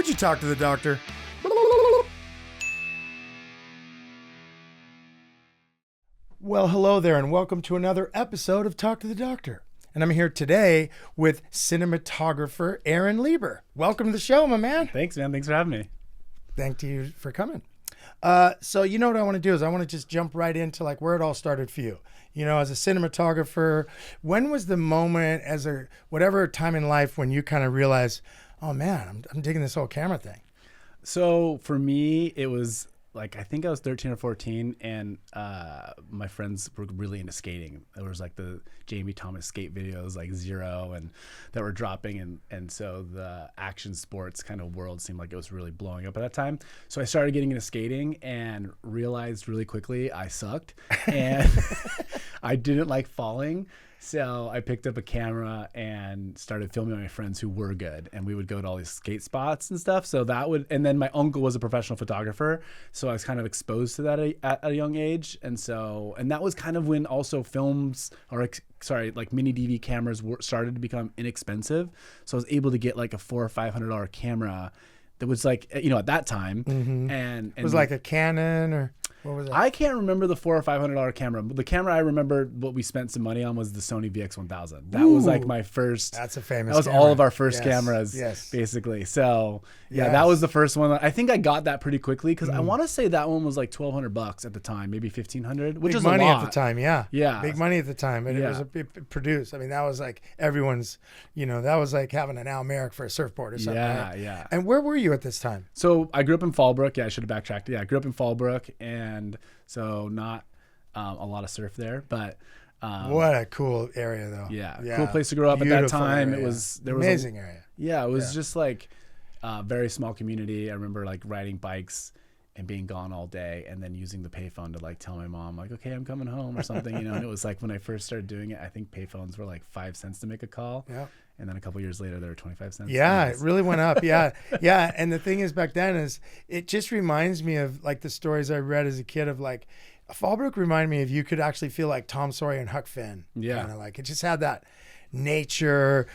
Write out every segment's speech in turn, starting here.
Would you talk to the doctor? Well, hello there, and welcome to another episode of Talk to the Doctor. And I'm here today with cinematographer Aaron Lieber. Welcome to the show, my man. Thanks, man. Thanks for having me. Thank you for coming. So you know what I want to do is I want to just jump right into like where it all started for you. You know, as a cinematographer, when was the moment as a whatever time in life when you kind of realized, oh man, I'm digging this whole camera thing? So for me, it was like, I think I was 13 or 14 and my friends were really into skating. There was like the Jamie Thomas skate videos, like Zero, and that were dropping. And so the action sports kind of world seemed like it was really blowing up at that time. So I started getting into skating and realized really quickly I sucked and I didn't like falling. So I picked up a camera and started filming my friends who were good, and we would go to all these skate spots and stuff. So that would, and then my uncle was a professional photographer, so I was kind of exposed to that at a young age. And that was kind of when also films, like mini DV cameras started to become inexpensive. So I was able to get like a $400 or $500 camera that was like, you know, at that time, and it was like a Canon or. What was that? I can't remember the $400 or $500 camera. The camera I remember what we spent some money on was the Sony VX1000. That was like my first. That's a famous. That was camera. all of our first cameras, basically. So that was the first one. I think I got that pretty quickly because I want to say that one was like $1,200 at the time, maybe $1,500, which big is money a lot at the time. Yeah, big money at the time, and it produced. I mean, that was like everyone's. You know, that was like having an Almeric for a surfboard or something. Yeah. And where were you at this time? So I grew up in Fallbrook. Yeah, I should have backtracked. Yeah, I grew up in Fallbrook, and so not a lot of surf there, but what a cool area though. Yeah, cool place to grow up. Beautiful at that time. Area. It was amazing area. Yeah, it was just like a very small community. I remember like riding bikes and being gone all day, and then using the payphone to like tell my mom like, okay, I'm coming home or something, you know. And it was like when I first started doing it, I think payphones were like 5 cents to make a call. Yeah. And then a couple years later, they were 25 cents. Yeah, it really went up. Yeah. And the thing is, back then is it just reminds me of like the stories I read as a kid of like Fallbrook reminded me of you could actually feel like Tom Sawyer and Huck Finn. Yeah. Kind of like it just had that nature,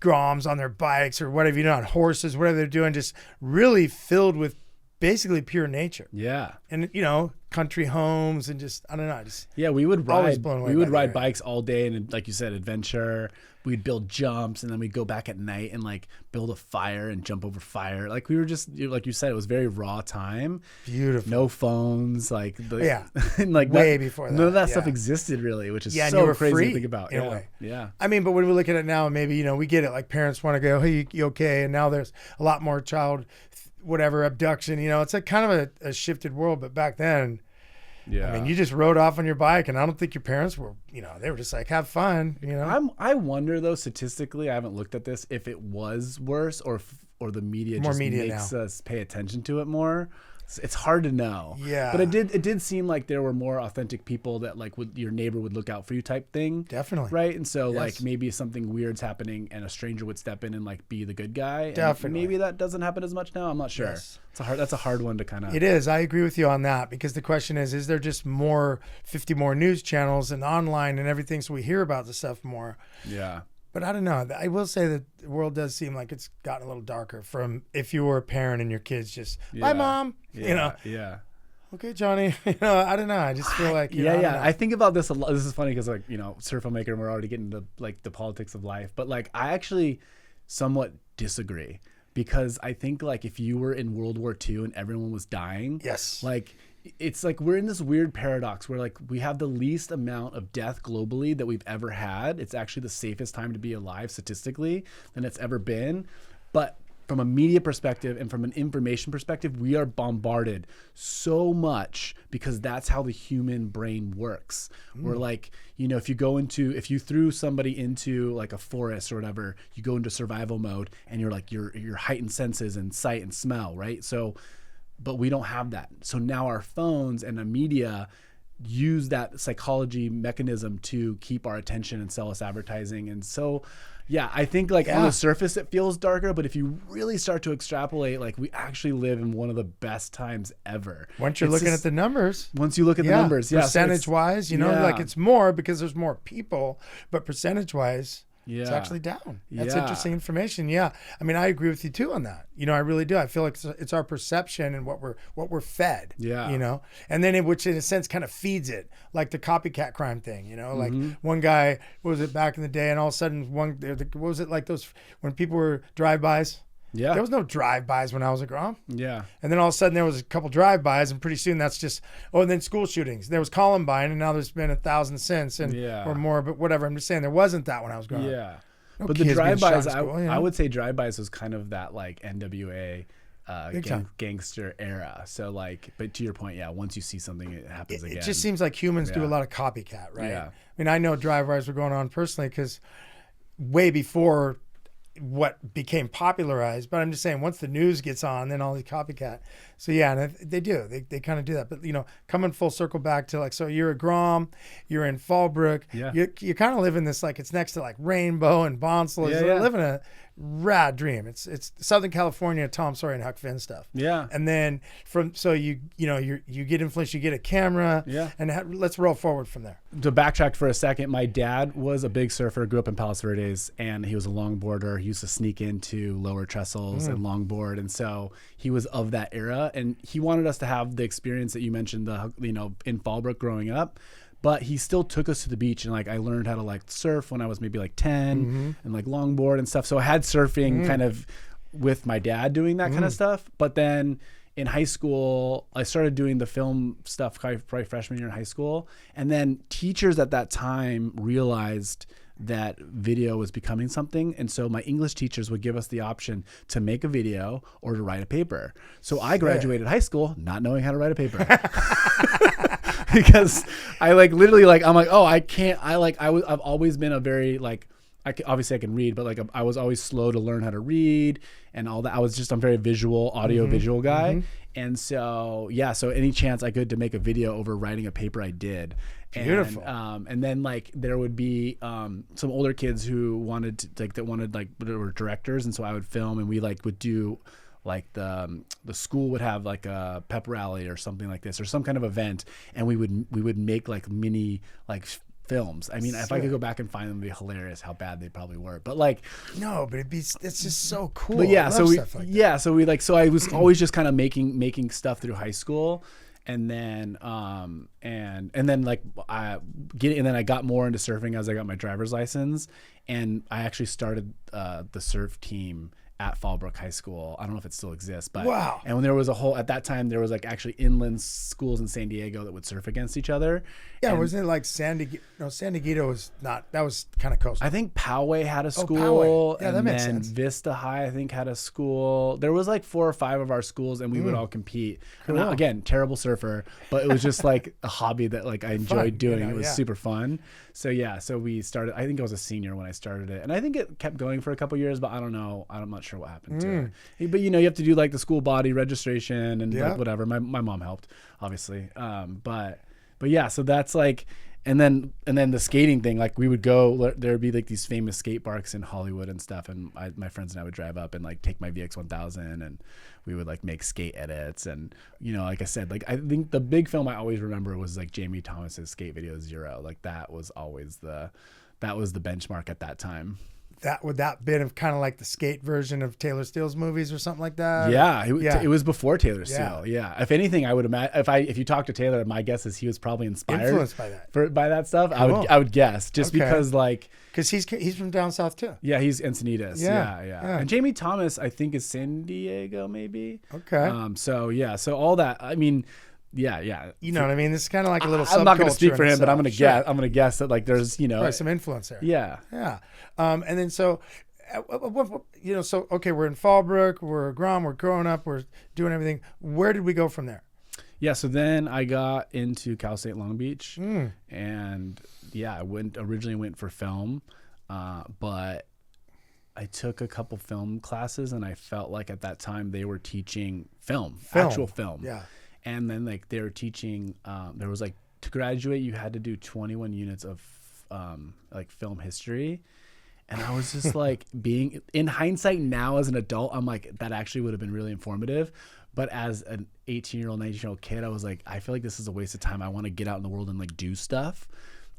Groms on their bikes or whatever, you know, on horses, whatever they're doing, just really filled with basically pure nature. Yeah. And, you know, country homes and just, I don't know. We would ride bikes all day. And like you said, adventure, we'd build jumps, and then we'd go back at night and like build a fire and jump over fire. Like we were just, like you said, it was very raw time. Beautiful. No phones. Like, and like way before that. None of that stuff existed really, which is so and you were crazy free to think about. In a way. Yeah. I mean, but when we look at it now, maybe, you know, we get it. Like parents want to go, hey, you okay? And now there's a lot more child abduction, you know, it's like kind of a shifted world. But back then, I mean, you just rode off on your bike, and I don't think your parents were, you know, they were just like, have fun, you know. I wonder though, statistically, I haven't looked at this, if it was worse or the media more just media makes now. us pay attention to it more. It's hard to know. Yeah. But it did seem like there were more authentic people that like your neighbor would look out for you type thing. Definitely. Right. And so like maybe something weird's happening and a stranger would step in and like be the good guy. Definitely. And maybe that doesn't happen as much now. I'm not sure. Yes. That's a hard one to kind of. It is. I agree with you on that, because the question is there just 50 more news channels and online and everything, so we hear about the stuff more? Yeah. But I don't know. I will say that the world does seem like it's gotten a little darker from if you were a parent and your kids just, bye, Mom. Yeah. You know? Yeah. Okay, Johnny. You know, I don't know. I just feel like, I think about this a lot. This is funny because, like, you know, Filmmaker, and we're already getting to like the politics of life. But like, I actually somewhat disagree, because I think like if you were in World War II and everyone was dying, like it's like we're in this weird paradox where like we have the least amount of death globally that we've ever had. It's actually the safest time to be alive statistically than it's ever been. But from a media perspective and from an information perspective, we are bombarded so much because that's how the human brain works. We're like, you know, if you threw somebody into like a forest or whatever, you go into survival mode and you're like, your heightened senses and sight and smell, right? So, but we don't have that. So now our phones and the media use that psychology mechanism to keep our attention and sell us advertising. And so, yeah, I think like on the surface it feels darker, but if you really start to extrapolate, like we actually live in one of the best times ever. Once you're looking at the numbers. Once you look at the numbers, percentage wise, you know, like it's more because there's more people, but percentage wise, It's actually down. That's Yeah. interesting information. Yeah. I mean, I agree with you too on that. I really do. I feel like it's our perception and what we're fed. Yeah. And then which in a sense kind of feeds it, like the copycat crime thing. Like Mm-hmm. one guy, what was it back in the day, and all of a sudden what was it like those when people were drive-bys? Yeah. There was no drive-bys when I was a grom. Yeah. And then all of a sudden there was a couple drive-bys, and pretty soon that's just, and then school shootings. There was Columbine, and now there's been 1,000 since or more, but whatever. I'm just saying there wasn't that when I was growing up. Yeah. No But the kids being shot in drive-bys, school, I would say drive-bys was kind of that like NWA Big time. gangster era. So like, but to your point, yeah, once you see something, it happens again. It just seems like humans do a Yeah. lot of copycat, right? Yeah. I mean, I know drive-bys were going on personally because way before what became popularized, but I'm just saying once the news gets on, then all the copycat. So yeah, and they do. They kind of do that. But coming full circle back to like, so you're a Grom, you're in Fallbrook. Yeah. You kind of live in this, like, it's next to like Rainbow and Bonsall. Yeah, You're yeah. living a rad dream. It's Southern California, Tom Sawyer and Huck Finn stuff. Yeah. And then you get influenced, you get a camera. Yeah. And let's roll forward from there. To backtrack for a second, my dad was a big surfer, grew up in Palos Verdes, and he was a longboarder. He used to sneak into lower trestles and longboard, and so he was of that era. And he wanted us to have the experience that you mentioned, in Fallbrook growing up. But he still took us to the beach, and like I learned how to like surf when I was maybe like 10 and like longboard and stuff. So I had surfing kind of with my dad doing that kind of stuff. But then in high school, I started doing the film stuff probably freshman year in high school. And then teachers at that time realized that video was becoming something. And so my English teachers would give us the option to make a video or to write a paper. So I graduated high school not knowing how to write a paper. Because I like literally like, I'm like, oh, I can't, I've always been a very like, obviously I can read, but like I was always slow to learn how to read and all that. I'm very visual, audio-visual guy. And so, yeah, so any chance I could to make a video over writing a paper, I did. Beautiful. And then like there would be some older kids who wanted to, they were directors. And so I would film, and we like would do like the school would have like a pep rally or something like this, or some kind of event. And we would make like mini like films. I mean, if I could go back and find them, it'd be hilarious how bad they probably were. But like, no, but it's just so cool. But yeah, I so love we stuff like that. so I was always just kind of making stuff through high school, and then and then I got more into surfing as I got my driver's license, and I actually started the surf team at Fallbrook High School. I don't know if it still exists, but wow. And when there was at that time there was like actually inland schools in San Diego that would surf against each other. Yeah, and wasn't it like San Diego was not, that was kind of coastal. I think Poway had a school. Poway. Yeah, that and makes then sense. Vista High, I think, had a school. There was like 4 or 5 of our schools, and we would all compete. Cool. And again, terrible surfer, but it was just like a hobby that like I enjoyed doing. It was super fun. So yeah, so we started. I think I was a senior when I started it, and I think it kept going for a couple years, but I don't know. I'm not sure what happened to it. But you have to do like the school body registration and like whatever. My mom helped, obviously. But yeah, so that's like. And then the skating thing, like we would go, there'd be like these famous skate parks in Hollywood and stuff. And my friends and I would drive up and like take my VX1000, and we would like make skate edits. And, like I said, like I think the big film I always remember was like Jamie Thomas's skate video Zero. Like that was always the benchmark at that time. Would that been of kind of like the skate version of Taylor Steele's movies or something like that? Yeah, it was before Taylor Steele. Yeah. If anything, I would imagine if you talk to Taylor, my guess is he was probably influenced by that. By that stuff. Cool. I would guess just because like because he's from down south too. Yeah, he's Encinitas. Yeah. And Jamie Thomas, I think, is San Diego maybe. Okay. So all that. I mean. Yeah. You know what I mean? This is kind of like a little. I'm not going to speak for him, itself. but I'm going to guess. I'm going to guess that like there's probably some influence there. Yeah. And then so, so okay, we're in Fallbrook, we're Grom, we're growing up, we're doing everything. Where did we go from there? Yeah. So then I got into Cal State Long Beach, and I originally went for film, but I took a couple film classes, and I felt like at that time they were teaching actual film. Yeah. And then like they were teaching, there was like to graduate you had to do 21 units of like film history, and I was just like being in hindsight now as an adult, I'm like that actually would have been really informative, but as an 18-year-old, 19-year-old kid, I was like I feel like this is a waste of time. I want to get out in the world and like do stuff.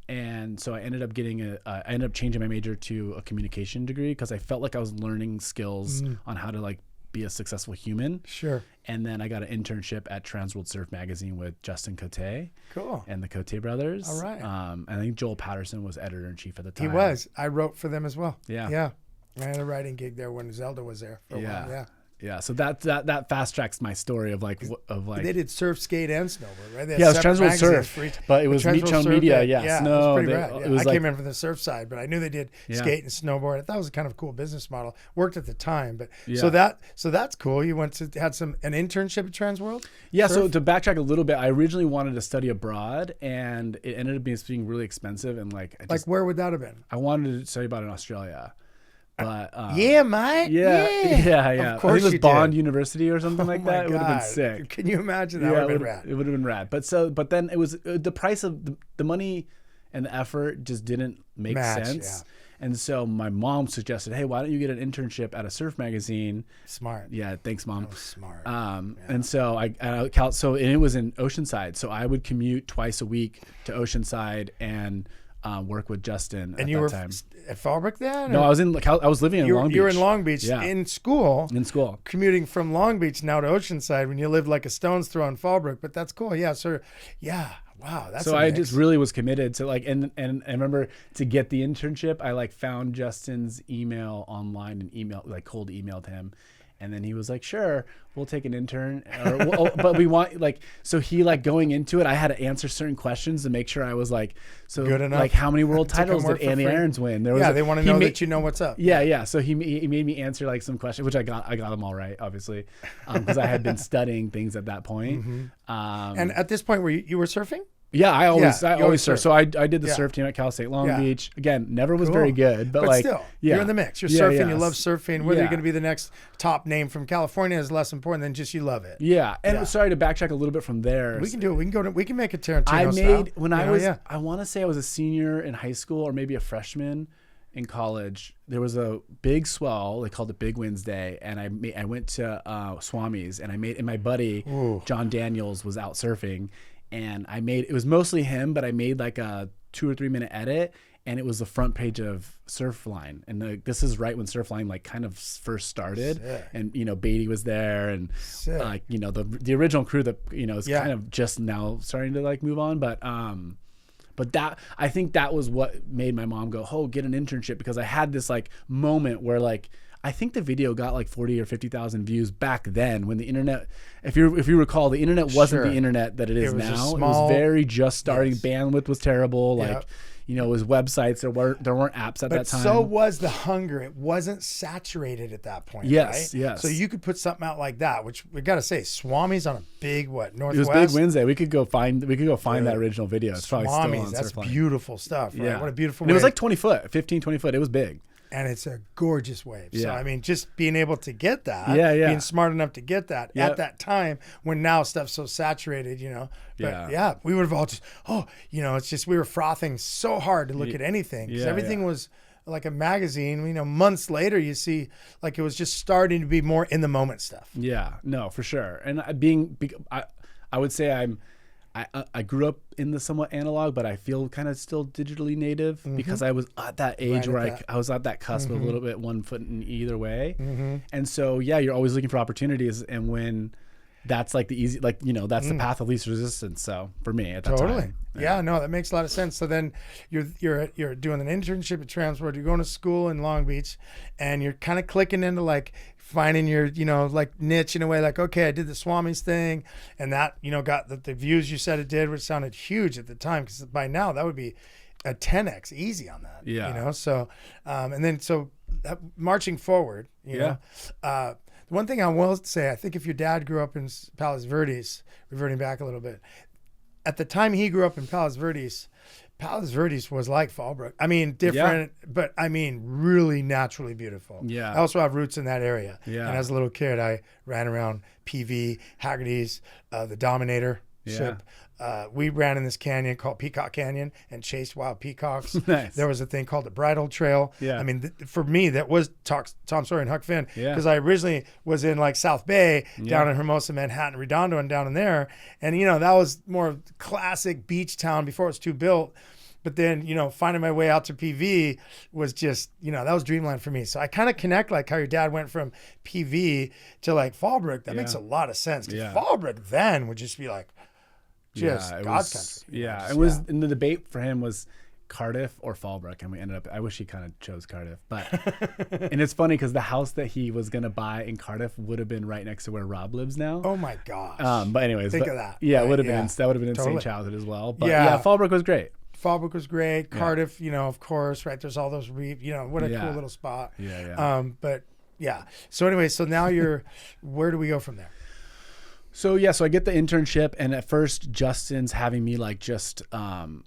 And so I ended up changing my major to a communication degree because I felt like I was learning skills on how to like be a successful human. Sure. And then I got an internship at TransWorld Surf Magazine with Justin Cote. Cool. And the Cote brothers. All right. I think Joel Patterson was editor-in-chief at the time. He was. I wrote for them as well. Yeah. Yeah. I had a writing gig there when Zelda was there for a while. Yeah. Yeah, so that fast tracks my story of like they did surf, skate, and snowboard, right? It was TransWorld Surf, but it was Meachone Media. Yeah, Snow. it was pretty rad. It was I came in from the surf side, but I knew they did skate and snowboard. I thought it was a kind of cool business model. Worked at the time, but so that's cool. You had an internship at TransWorld. Yeah. Surf? So to backtrack a little bit, I originally wanted to study abroad, and it ended up being really expensive. And like where would that have been? I wanted to study abroad in Australia. But yeah, mate. Yeah. Of course, I think it was you Bond did. University or something like that. It would have been sick. Can you imagine that? Would have been rad. It would have been rad. But then it was the price of the money and the effort just didn't make sense. Yeah. And so my mom suggested, hey, why don't you get an internship at a surf magazine? Smart. Yeah, thanks, Mom. That was smart. And so and it was in Oceanside, so I would commute twice a week to Oceanside and work with Justin. And you were at Fallbrook then? No, I was living in Long Beach. You were in Long Beach in school. In school. Commuting from Long Beach now to Oceanside when you lived like a stone's throw in Fallbrook. But that's cool. Yeah. So wow. That's so I just really was committed to like, and I remember to get the internship, I like found Justin's email online and cold emailed him. And then he was like, sure, we'll take an intern. But we want so he going into it, I had to answer certain questions to make sure I was good enough. Like how many world titles did Andy Irons win? They want to know that you know what's up. Yeah. So he made me answer some questions, which I got them all right, obviously, because I had been studying things at that point. Mm-hmm. And at this point, you were surfing? Yeah, I always surf. So I did the surf team at Cal State Long Beach. Again, never was very good, but still, you're in the mix. You're surfing. You love surfing. Whether you're going to be the next top name from California is less important than just you love it. Yeah, and sorry to backtrack a little bit from there. We can do it. We can make a Tarantino style. I want to say I was a senior in high school or maybe a freshman in college. There was a big swell. They called it Big Wednesday, and I went to Swami's, and my buddy John Daniels was out surfing. And it was mostly him, but I made like a 2 or 3 minute edit, and it was the front page of Surfline. And this is right when Surfline kind of first started. Sick. And Beatty was there, and the original crew that is kind of just now starting to move on. But that, I think that was what made my mom go, oh, get an internship, because I had this moment where I think the video got 40 or 50,000 views back then, when the internet, if you recall, the internet wasn't the internet that it is now. It was very just starting. Yes. Bandwidth was terrible. It was websites. There weren't apps at that time. So was the hunger. It wasn't saturated at that point. Yes, right? Yes. So you could put something out like that, which we got to say, Swami's on a big Northwest. It was Big Wednesday. We could go find that original video. It's probably still on that's Surfline. Beautiful stuff. Right? Yeah. What a beautiful. And it was 20 foot, 15, 20 foot. It was big. And it's a gorgeous wave. So, I mean, just being able to get that, being smart enough to get that at that time when now stuff's so saturated, But we would have all just, it's just we were frothing so hard to look at anything. Because everything was like a magazine. Months later, you see it was just starting to be more in the moment stuff. Yeah, no, for sure. And I would say I grew up in the somewhat analog, but I feel kind of still digitally native because I was at that age where I was at that cusp of a little bit one foot in either way. And so, you're always looking for opportunities. And when that's the easy, that's the path of least resistance. So for me at that time. Yeah, no, that makes a lot of sense. So then you're doing an internship at TransWorld. You're going to school in Long Beach, and you're kind of clicking into finding your, niche in a way. Okay, I did the Swami's thing, and that, got the views you said it did, which sounded huge at the time, because by now that would be a 10x easy on that. Yeah. So, and then marching forward, the one thing I will say, I think if your dad grew up in Palos Verdes, reverting back a little bit, at the time he grew up in Palos Verdes was like Fallbrook. I mean, different, but I mean, really naturally beautiful. Yeah. I also have roots in that area. Yeah. And as a little kid, I ran around PV, Haggerty's, the Dominator ship. We ran in this canyon called Peacock Canyon and chased wild peacocks. Nice. There was a thing called the Bridal Trail. Yeah. I mean, for me, that was Tom Sawyer and Huck Finn, because Yeah. I originally was in South Bay, down in Hermosa, Manhattan, Redondo, and down in there. And, that was more classic beach town before it was too built. But then, finding my way out to PV was just, that was dreamland for me. So I kind of connect like how your dad went from PV to like Fallbrook. That makes a lot of sense. Because Fallbrook then would just be like, just God's country. Yeah. It was, and the debate for him was Cardiff or Fallbrook, and we ended up, I wish he kind of chose Cardiff, but and it's funny because the house that he was gonna buy in Cardiff would have been right next to where Rob lives now. Oh my gosh. But anyways, think of that. Yeah, it would have been that would have been insane childhood as well. But Fallbrook was great. Fallbrook was great. Cardiff, of course, right? There's all those what a cool little spot. But yeah. So anyway, so now where do we go from there? So I get the internship, and at first Justin's having me like just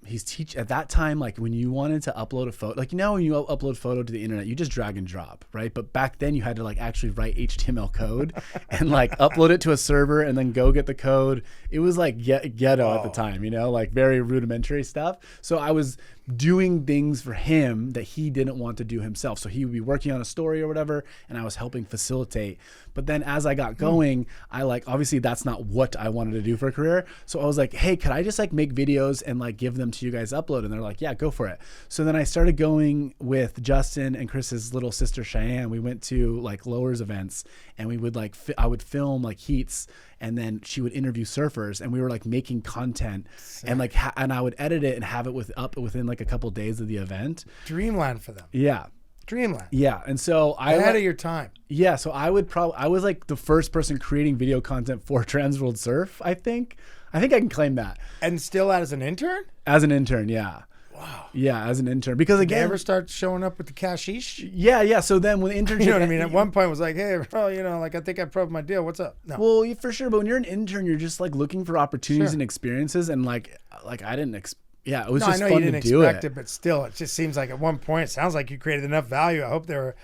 he's at that time, like when you wanted to upload a photo, like when you upload photo to the internet, you just drag and drop, right? But back then you had to like actually write HTML code and like upload it to a server and then go get the code. It was like ghetto at the time, like very rudimentary stuff. So I was doing things for him that he didn't want to do himself. So he would be working on a story or whatever, and I was helping facilitate. But then as I got going, I obviously that's not what I wanted to do for a career. So I was like, hey, could I just like make videos and like give them to you guys to upload? And they're like, yeah, go for it. So then I started going with Justin and Chris's little sister Cheyenne. We went to like Lowers events, and we would I would film like heats, and then she would interview surfers, and we were like making content. Sick. And like and I would edit it and have it up within like a couple of days of the event. Dreamland for them. Yeah. Dreamland. Yeah. And so ahead of your time. Yeah. So I was like the first person creating video content for TransWorld Surf, I think I can claim that. And still as an intern? As an intern, yeah. Wow. Yeah, as an intern. Because Did again, you ever start showing up with the cashish? Yeah. So then when the internship, you know what I mean? At one point it was like, hey, bro, like I think I proved my deal. What's up? No. Well, for sure. But when you're an intern, you're just like looking for opportunities and experiences, and like I didn't yeah, it was just fun to do it. I know you didn't expect it, but still, it just seems like at one point, it sounds like you created enough value. I hope they were,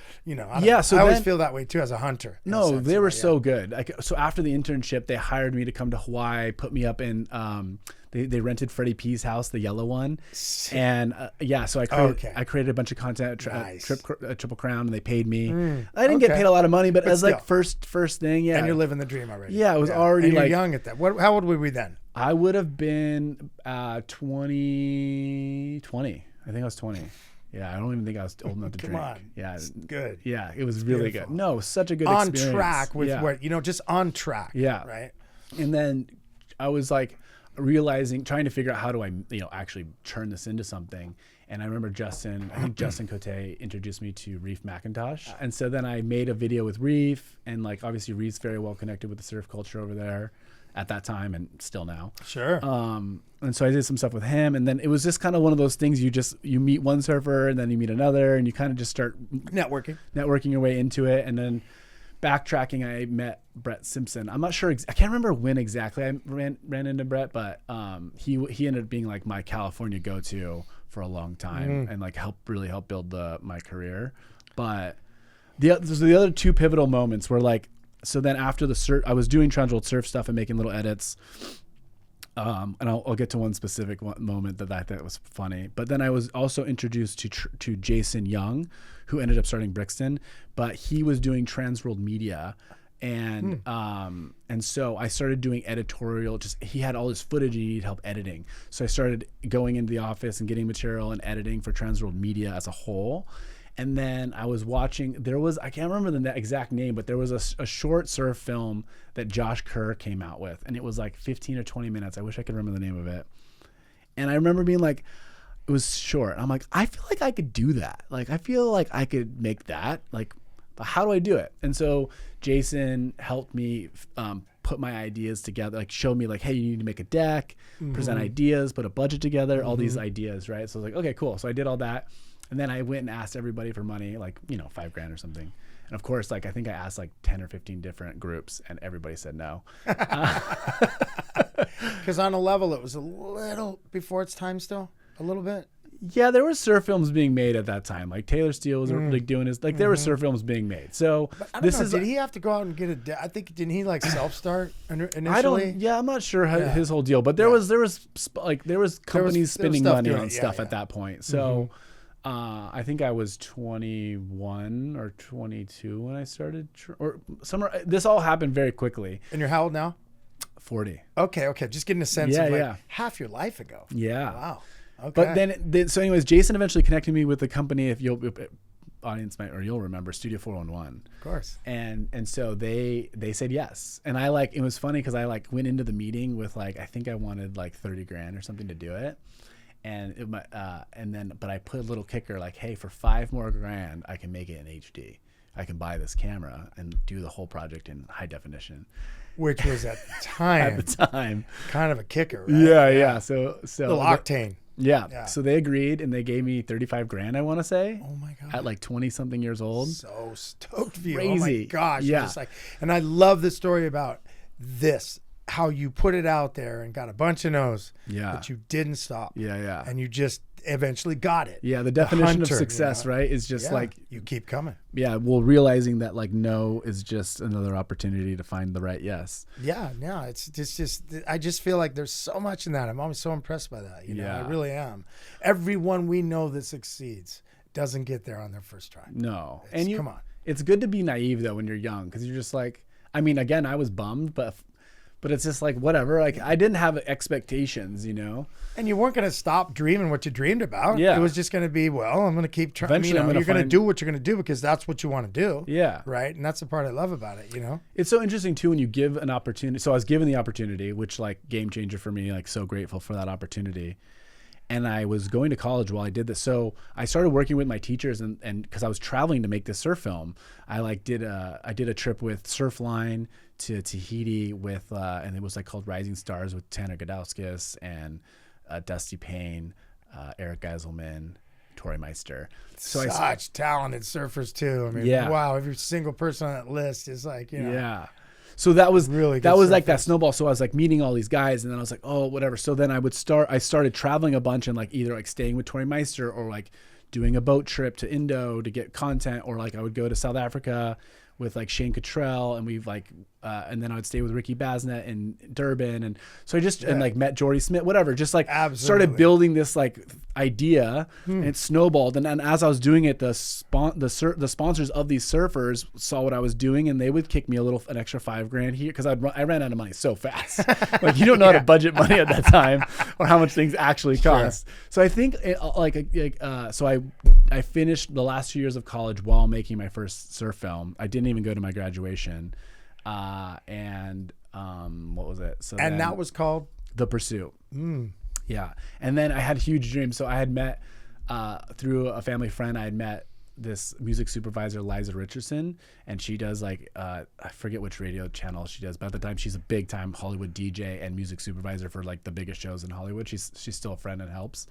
So I always feel that way too as a hunter. No, they were so good. So after the internship, they hired me to come to Hawaii, put me up in, they rented Freddie P's house, the yellow one. And so I created a bunch of content, Triple Crown, and they paid me. I didn't get paid a lot of money, but as still. Like first thing, yeah. And you're living the dream already. Yeah, it was already and you're young at that. How old were we then? I would have been 20. I think I was 20. Yeah, I don't even think I was old enough to drink. Come on. Yeah. It's good. Yeah, it was really good. No, such a good on experience. On track with what, just on track. Yeah. Right? And then I was like trying to figure out how do I, actually turn this into something. And I remember Justin Cote introduced me to Reef McIntosh. And so then I made a video with Reef, and like obviously Reef's very well connected with the surf culture over there at that time and still now. Sure. And so I did some stuff with him, and then it was just kind of one of those things you meet one surfer and then you meet another, and you kind of just start networking your way into it. And then backtracking, I met Brett Simpson. I'm not sure. I can't remember when exactly I ran into Brett, but he ended up being like my California go-to for a long time, and like really help build my career. But the other two pivotal moments were like, so then after the surf, I was doing TransWorld Surf stuff and making little edits. And I'll get to one specific moment that I thought was funny. But then I was also introduced to Jason Young, who ended up starting Brixton, but he was doing TransWorld Media. And so I started doing editorial. He had all his footage and he needed help editing. So I started going into the office and getting material and editing for TransWorld Media as a whole. And then I was watching, I can't remember the exact name, but there was a short surf film that Josh Kerr came out with. And it was like 15 or 20 minutes. I wish I could remember the name of it. And I remember being like, it was short. I'm like, I feel like I could do that. Like, I feel like I could make that. Like, but how do I do it? And so Jason helped me put my ideas together, like showed me like, hey, you need to make a deck, present ideas, put a budget together, all these ideas, right? So I was like, okay, cool. So I did all that. And then I went and asked everybody for money, like, $5,000 or something. And of course, like, I think I asked like 10 or 15 different groups and everybody said no. Because on a level, it was a little before its time still, a little bit. Yeah, there were surf films being made at that time. Like Taylor Steele was like doing his, like there were surf films being made. So did he have to go out and get I think, didn't he like self-start initially? I'm not sure his whole deal, but there was companies spending money on stuff at that point. So I think I was 21 or 22 when I started, or somewhere. This all happened very quickly. And you're how old now? 40. Okay. Just getting a sense of like half your life ago. Yeah. Wow. Okay. But then so anyways, Jason eventually connected me with the company. If you'll audience might, or you'll remember, Studio 411. Of course. And so they said yes. And I like, it was funny because I like went into the meeting with like, I think I wanted like 30 grand or something to do it. And but I put a little kicker like, hey, for $5 more grand, I can make it in HD. I can buy this camera and do the whole project in high definition. Which was at the time kind of a kicker, right? Yeah. So little octane. Yeah. So they agreed and they gave me 35 grand, I want to say. Oh my God. At like 20 something years old. So stoked for you. Crazy. Oh my gosh. Yeah. Just like, and I love the story about this, how you put it out there and got a bunch of no's. Yeah. But you didn't stop. Yeah. And you just eventually got it. Yeah. The definition of success, right, is just like you keep coming. Yeah. Well, realizing that like no is just another opportunity to find the right yes. Yeah. No, it's just I just feel like there's so much in that. I'm always so impressed by that. You know, I really am. Everyone we know that succeeds doesn't get there on their first try. No. Come on. It's good to be naive though when you're young, because you're just like, I mean, again, I was bummed, but it's just like whatever. Like I didn't have expectations, you know. And you weren't going to stop dreaming what you dreamed about. Yeah. It was just going to be, well, I'm going to keep trying. Eventually, you're going to do what you're going to do because that's what you want to do. Yeah. Right. And that's the part I love about it, you know? It's so interesting too when you give an opportunity. So I was given the opportunity, which like game changer for me, like so grateful for that opportunity. And I was going to college while I did this. So I started working with my teachers and because I was traveling to make this surf film, I did a trip with Surfline to Tahiti with, and it was like called Rising Stars with Tanner Godowskis and Dusty Payne, Eric Geiselman, Tori Meister. So Such talented surfers too. I mean, wow, every single person on that list is like, you know. Yeah. So that was really like that snowball. So I was like meeting all these guys and then I was like, oh, whatever. So then I started traveling a bunch and like either like staying with Tori Meister or like doing a boat trip to Indo to get content, or like I would go to South Africa with like Shane Cottrell and we've like, and then I would stay with Ricky Basnet in Durban. And so I just, and like met Jordy Smith, whatever, just like started building this like idea and it snowballed. And as I was doing it, the sponsors of these surfers saw what I was doing and they would kick me an extra $5 grand here. Cause I ran out of money so fast. Like you don't know how to budget money at that time or how much things actually cost. Sure. So I think so I finished the last 2 years of college while making my first surf film. I didn't even go to my graduation. What was it? So and that was called The Pursuit. Yeah. And then I had huge dreams. So I had met, through a family friend, I had met this music supervisor, Liza Richardson, and she does like, I forget which radio channel she does, but at the time she's a big time Hollywood DJ and music supervisor for like the biggest shows in Hollywood. She's still a friend and helps.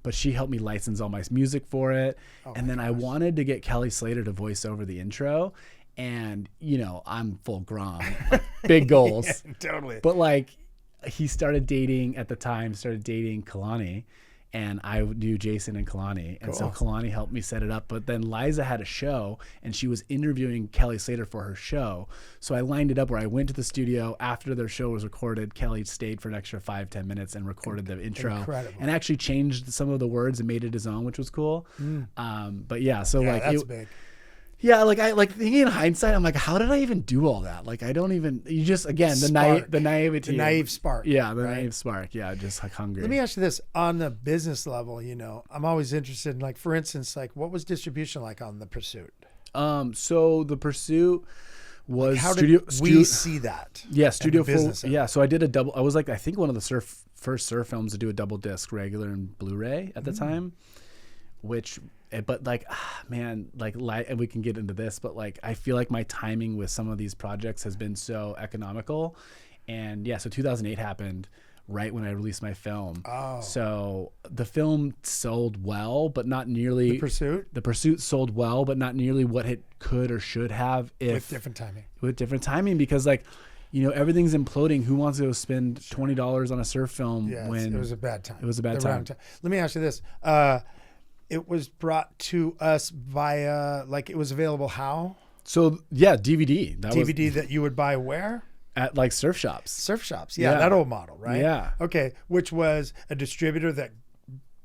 But she helped me license all my music for it. And then I wanted to get Kelly Slater to voice over the intro. And, you know, I'm full grom, like, big goals. Yeah, totally. But like he started dating Kalani, and I knew Jason and Kalani. And so Kalani helped me set it up. But then Liza had a show and she was interviewing Kelly Slater for her show. So I lined it up where I went to the studio after their show was recorded. Kelly stayed for an extra 5-10 minutes and recorded the intro. Incredible. And actually changed some of the words and made it his own, which was cool. But yeah, so yeah, like that's big. Yeah, like I like thinking in hindsight, I'm like, how did I even do all that? Like I don't even. You just again the naivety, the naive spark. Yeah, the naive spark. Yeah, just like hungry. Let me ask you this: on the business level, you know, I'm always interested in, like, for instance, like what was distribution like on The Pursuit? So The Pursuit was how did we see that? Yeah, Studio 4. Yeah, so I did a double. I was like, I think one of the first surf films to do a double disc, regular and Blu-ray at the time, which. But like, man, like, and we can get into this, but like, I feel like my timing with some of these projects has been so economical. And yeah, so 2008 happened right when I released my film. So the film sold well, but not nearly. The Pursuit sold well, but not nearly what it could or should have with different timing. Because like, you know, everything's imploding. Who wants to go spend $20 on a surf film when it was a bad time? It was a bad time. Let me ask you this. It was brought to us via, like, it was available how? So, yeah, DVD. That you would buy where? At, like, surf shops. Surf shops. Yeah, that old model, right? Yeah. Okay, which was a distributor that,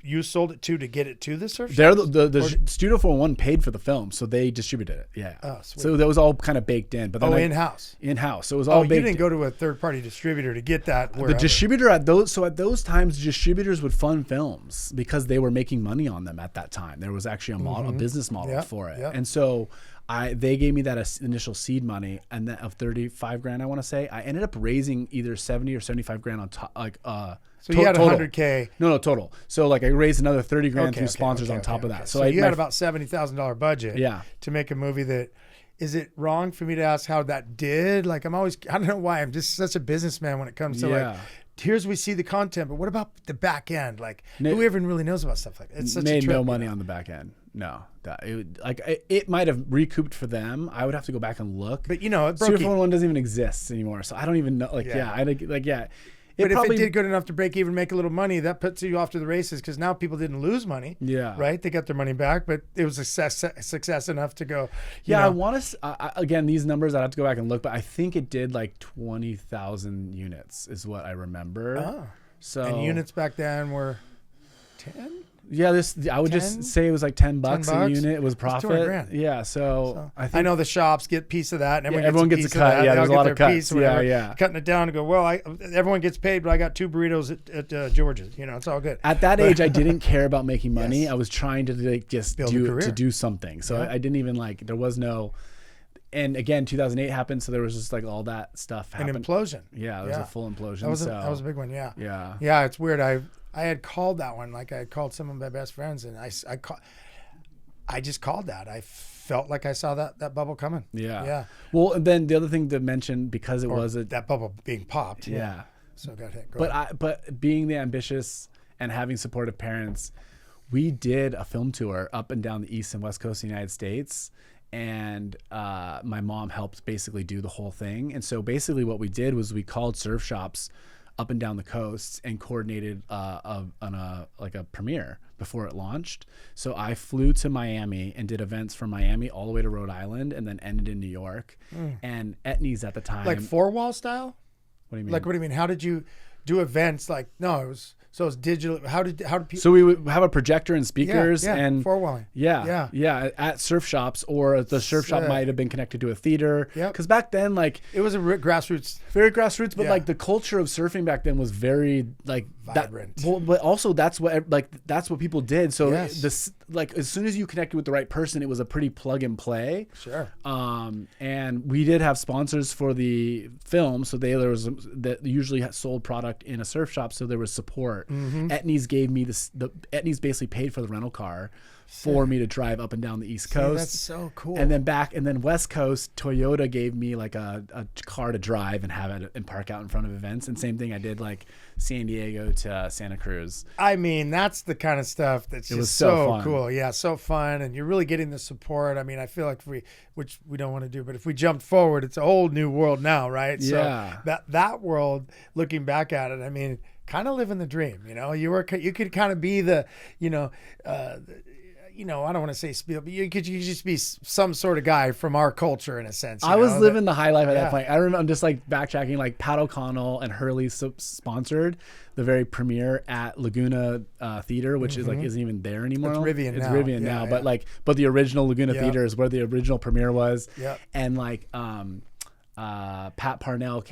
you sold it to get it to the surf shops? They're the Studio 401 paid for the film, so they distributed it. Yeah. Oh, sweet. So that was all kind of baked in. But then in-house. In-house. So it was all baked. You didn't go to a third-party distributor to get that. The distributor at those times, distributors would fund films because they were making money on them at that time. There was actually a business model for it, and so they gave me that initial seed money and then of $35,000. I want to say I ended up raising either 70 or 75 grand on top, So you had $100K. No, total. So like I raised another 30 grand through sponsors on top of that. So you had about $70,000 budget. Yeah. To make a movie that. Is it wrong for me to ask how that did? Like I don't know why I'm just such a businessman when it comes to like. Here's we see the content, but what about the back end? Like who even really knows about stuff like that? It's such made a trip, no money on the back end. No, it might have recouped for them. I would have to go back and look. But it broke. Studio 401 doesn't even exist anymore, so I don't even know. But if it did good enough to break even, make a little money, that puts you off to the races because now people didn't lose money. Yeah. Right? They got their money back, but it was a success enough to go. I want to, again, these numbers, I'd have to go back and look, but I think it did like 20,000 units is what I remember. Oh. So, and units back then were 10? Yeah, I would just say it was like $10 a unit. It was profit. $200,000. Yeah, so I know the shops get a piece of that, and everyone gets a cut. Yeah, there's a lot of cuts. Yeah. Cutting it down to go. Well, everyone gets paid, but I got 2 burritos at George's. It's all good. At that age, I didn't care about making money. Yes. I was trying to just do something. So I didn't even there was no. And again, 2008 happened, so there was just like all that stuff happened. An implosion. Yeah, it was a full implosion. That was a big one. Yeah. Yeah. Yeah, it's weird. I had called that one. Like I had called some of my best friends, and I just called that. I felt like I saw that bubble coming. Yeah. Yeah. Well, and then the other thing to mention, because it was that bubble being popped. Yeah. So go ahead. But being the ambitious and having supportive parents, we did a film tour up and down the East and West Coast of the United States. And my mom helped basically do the whole thing. And so basically what we did was we called surf shops up and down the coast and coordinated a premiere before it launched. So I flew to Miami and did events from Miami all the way to Rhode Island and then ended in New York. And Etnies at the time. Like 4-wall style? What do you mean? Like, what do you mean? How did you do events? Like, no, it was... So it's digital. How did people? So we would have a projector and speakers and 4-walling. Yeah, at surf shops, or the surf shop might have been connected to a theater. Yeah. Because back then, like it was a grassroots, very grassroots, but like the culture of surfing back then was very like vibrant. But also that's what people did. So this as soon as you connected with the right person, it was a pretty plug and play. Sure. And we did have sponsors for the film, so there was that usually sold product in a surf shop, so there was support. Etnies gave me Etnies basically paid for the rental car for me to drive up and down the East Coast. That's so cool. And then West Coast, Toyota gave me like a car to drive and have it and park out in front of events. And same thing, I did like San Diego to Santa Cruz. I mean, that's the kind of stuff that's just so cool. Yeah, so fun. And you're really getting the support. I mean, I feel like which we don't want to do, but if we jump forward, it's a whole new world now, right? Yeah. So that world, looking back at it, I mean, kind of living the dream, you could kind of be the, I don't want to say spiel, but you could just be some sort of guy from our culture in a sense. I was living the high life at that point. I remember, I'm just like backtracking, like Pat O'Connell and Hurley sponsored the very premiere at Laguna Theater, which is like isn't even there anymore. It's Rivian now. Rivian now, but the original Laguna Theater is where the original premiere was. Yeah. And like Pat Parnell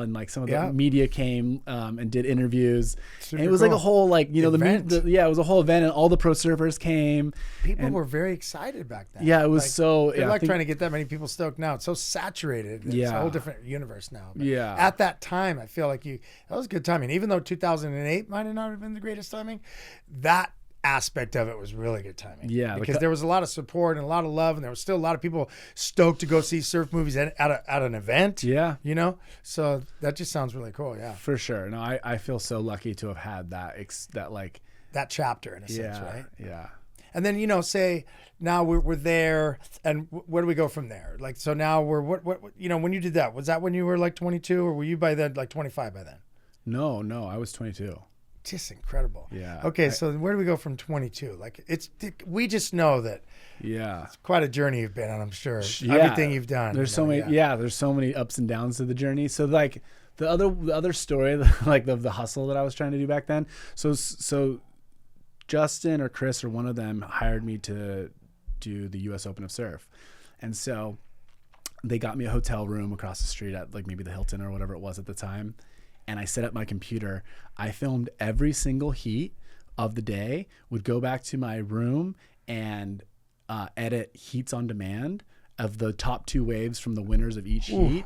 and like some of the media came and did interviews. And it was like a whole event. It was a whole event, and all the pro surfers came. People were very excited back then. Yeah, it was they're trying to get that many people stoked now. It's so saturated. It's a whole different universe now. But at that time, I feel like that was good timing. Even though 2008 might have not have been the greatest timing, that aspect of it was really good timing. Yeah, because there was a lot of support and a lot of love, and there was still a lot of people stoked to go see surf movies at an event. Yeah, so that just sounds really cool. Yeah, for sure. No, I feel so lucky to have had that chapter in a sense, right? Yeah. And then say now we're there, and where do we go from there? Like, so now we're what when you did that, was that when you were like 22, or were you by then like 25 by then? No, I was 22. Just incredible. Yeah. Okay, so where do we go from 22? Like, we just know that. Yeah. It's quite a journey you've been on, I'm sure. Yeah. Everything you've done. There's so many. Yeah. There's so many ups and downs to the journey. So like the other story, like the hustle that I was trying to do back then. So Justin or Chris or one of them hired me to do the US Open of Surf. And so they got me a hotel room across the street at like maybe the Hilton or whatever it was at the time. And I set up my computer. I filmed every single heat of the day, would go back to my room and edit heats on demand of the top 2 waves from the winners of each heat.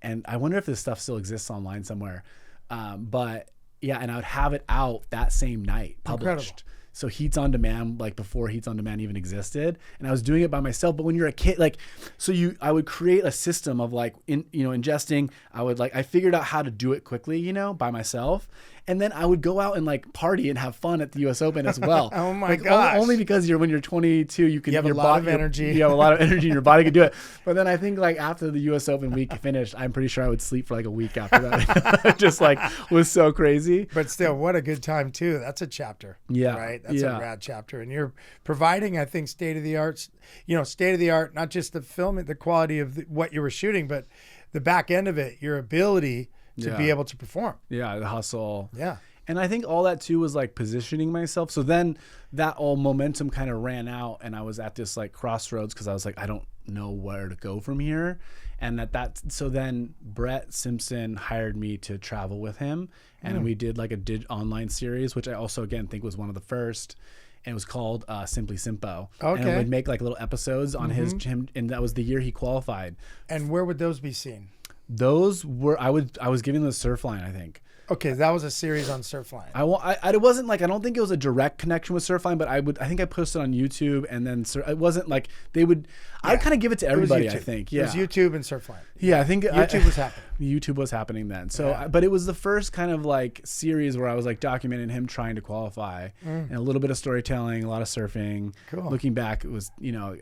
And I wonder if this stuff still exists online somewhere. But yeah, and I would have it out that same night, published. Incredible. So heats on demand, like before heats on demand even existed. And I was doing it by myself. But when you're a kid, like, I would create a system of like, ingesting. I figured out how to do it quickly, by myself. And then I would go out and like party and have fun at the US Open as well. Oh my gosh. Only because when you're 22, you have a lot of energy. You have a lot of energy and your body can do it. But then I think like after the US Open week finished, I'm pretty sure I would sleep for like a week after that. It just like was so crazy. But still, what a good time too. That's a chapter. Yeah. Right? That's a rad chapter. And you're providing, I think, state of the art, not just the film, the quality of what you were shooting, but the back end of it, your ability to be able to perform. Yeah, the hustle. Yeah. And I think all that too was like positioning myself. So then that all momentum kind of ran out and I was at this like crossroads because I was like, I don't know where to go from here. And so then Brett Simpson hired me to travel with him. And we did like a online series, which I also again think was one of the first. And it was called Simply Simpo. Okay. And we'd make like little episodes on him. And that was the year he qualified. And where would those be seen? Those were, I was giving them the Surfline, I think. Okay, that was a series on Surfline. It wasn't like, I don't think it was a direct connection with Surfline, but I think I posted on YouTube and then it wasn't like I'd kind of give it to everybody, I think. Yeah. It was YouTube and Surfline. Yeah, I think YouTube was happening. YouTube was happening then. So, but it was the first kind of like series where I was like documenting him trying to qualify and a little bit of storytelling, a lot of surfing. Cool. Looking back, it was,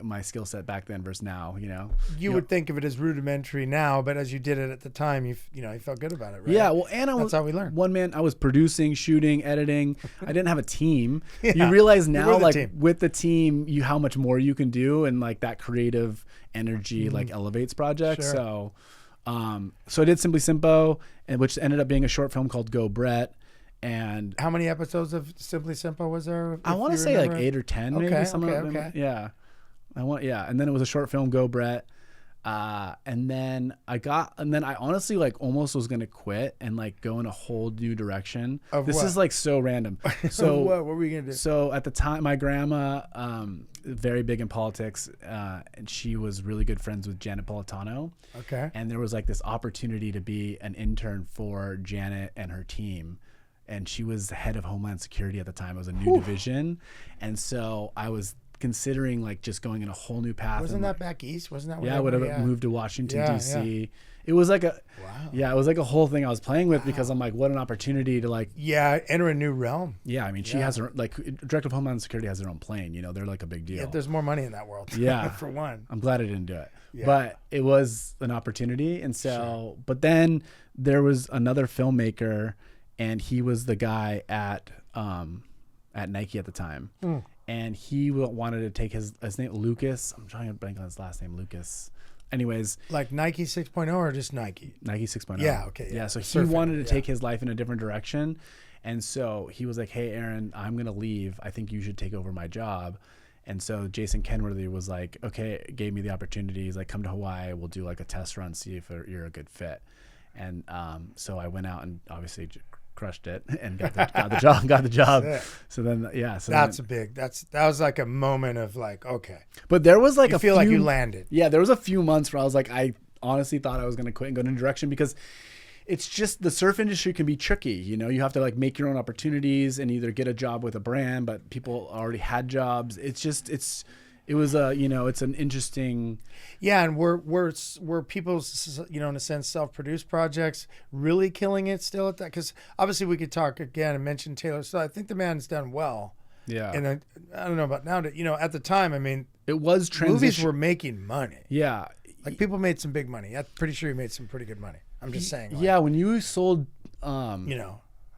my skill set back then versus now, You would think of it as rudimentary now, but as you did it at the time, you felt good about it, right? Yeah, well, and that's how we learned. One man, I was producing, shooting, editing. I didn't have a team. You realize now, like with the team, how much more you can do, and like that creative energy like elevates projects. Sure. So I did Simply Simpo, which ended up being a short film called Go Brett. And how many episodes of Simply Simpo was there? I want to say like 8 or 10, maybe. Okay. Yeah. And then it was a short film, Go Brett. And then I honestly like almost was gonna quit and like go in a whole new direction. This is like so random. So what were we gonna do? So at the time, my grandma, very big in politics, and she was really good friends with Janet Politano. Okay. And there was like this opportunity to be an intern for Janet and her team. And she was the head of Homeland Security at the time. It was a new division. And so I was considering like just going in a whole new path. Wasn't that back east? Wasn't that? Yeah, I would have moved to Washington D.C. Yeah. It was like it was like a whole thing I was playing with because I'm like, what an opportunity to like enter a new realm. Yeah, I mean, she has her like Director of Homeland Security has their own plane. They're like a big deal. Yeah, there's more money in that world. Yeah, for one. I'm glad I didn't do it, but it was an opportunity, and so. But then there was another filmmaker, and he was the guy at Nike at the time. And he wanted to take his name, Lucas. I'm trying to blank on his last name, Lucas. Anyways. Like Nike 6.0 or just Nike? Nike 6.0. Yeah, okay. Yeah, so he wanted to take his life in a different direction. And so he was like, hey, Aaron, I'm going to leave. I think you should take over my job. And so Jason Kenworthy was like, okay, gave me the opportunity. He's like, come to Hawaii. We'll do like a test run, see if you're a good fit. And so I went out and obviously crushed it and got the job. So then, that was like a moment of like, okay. But there was like feel like you landed. Yeah, there was a few months where I was like, I honestly thought I was going to quit and go in a direction because it's just the surf industry can be tricky. You have to like make your own opportunities and either get a job with a brand, but people already had jobs. It was it's an interesting. Yeah, and were people's in a sense self-produced projects really killing it still at that? Because obviously we could talk again and mention Taylor. So I think the man's done well. Yeah. And I don't know about now. At the time, I mean, it was transition. Movies were making money. Yeah. Like people made some big money. I'm pretty sure he made some pretty good money. I'm just saying. Yeah, when you sold,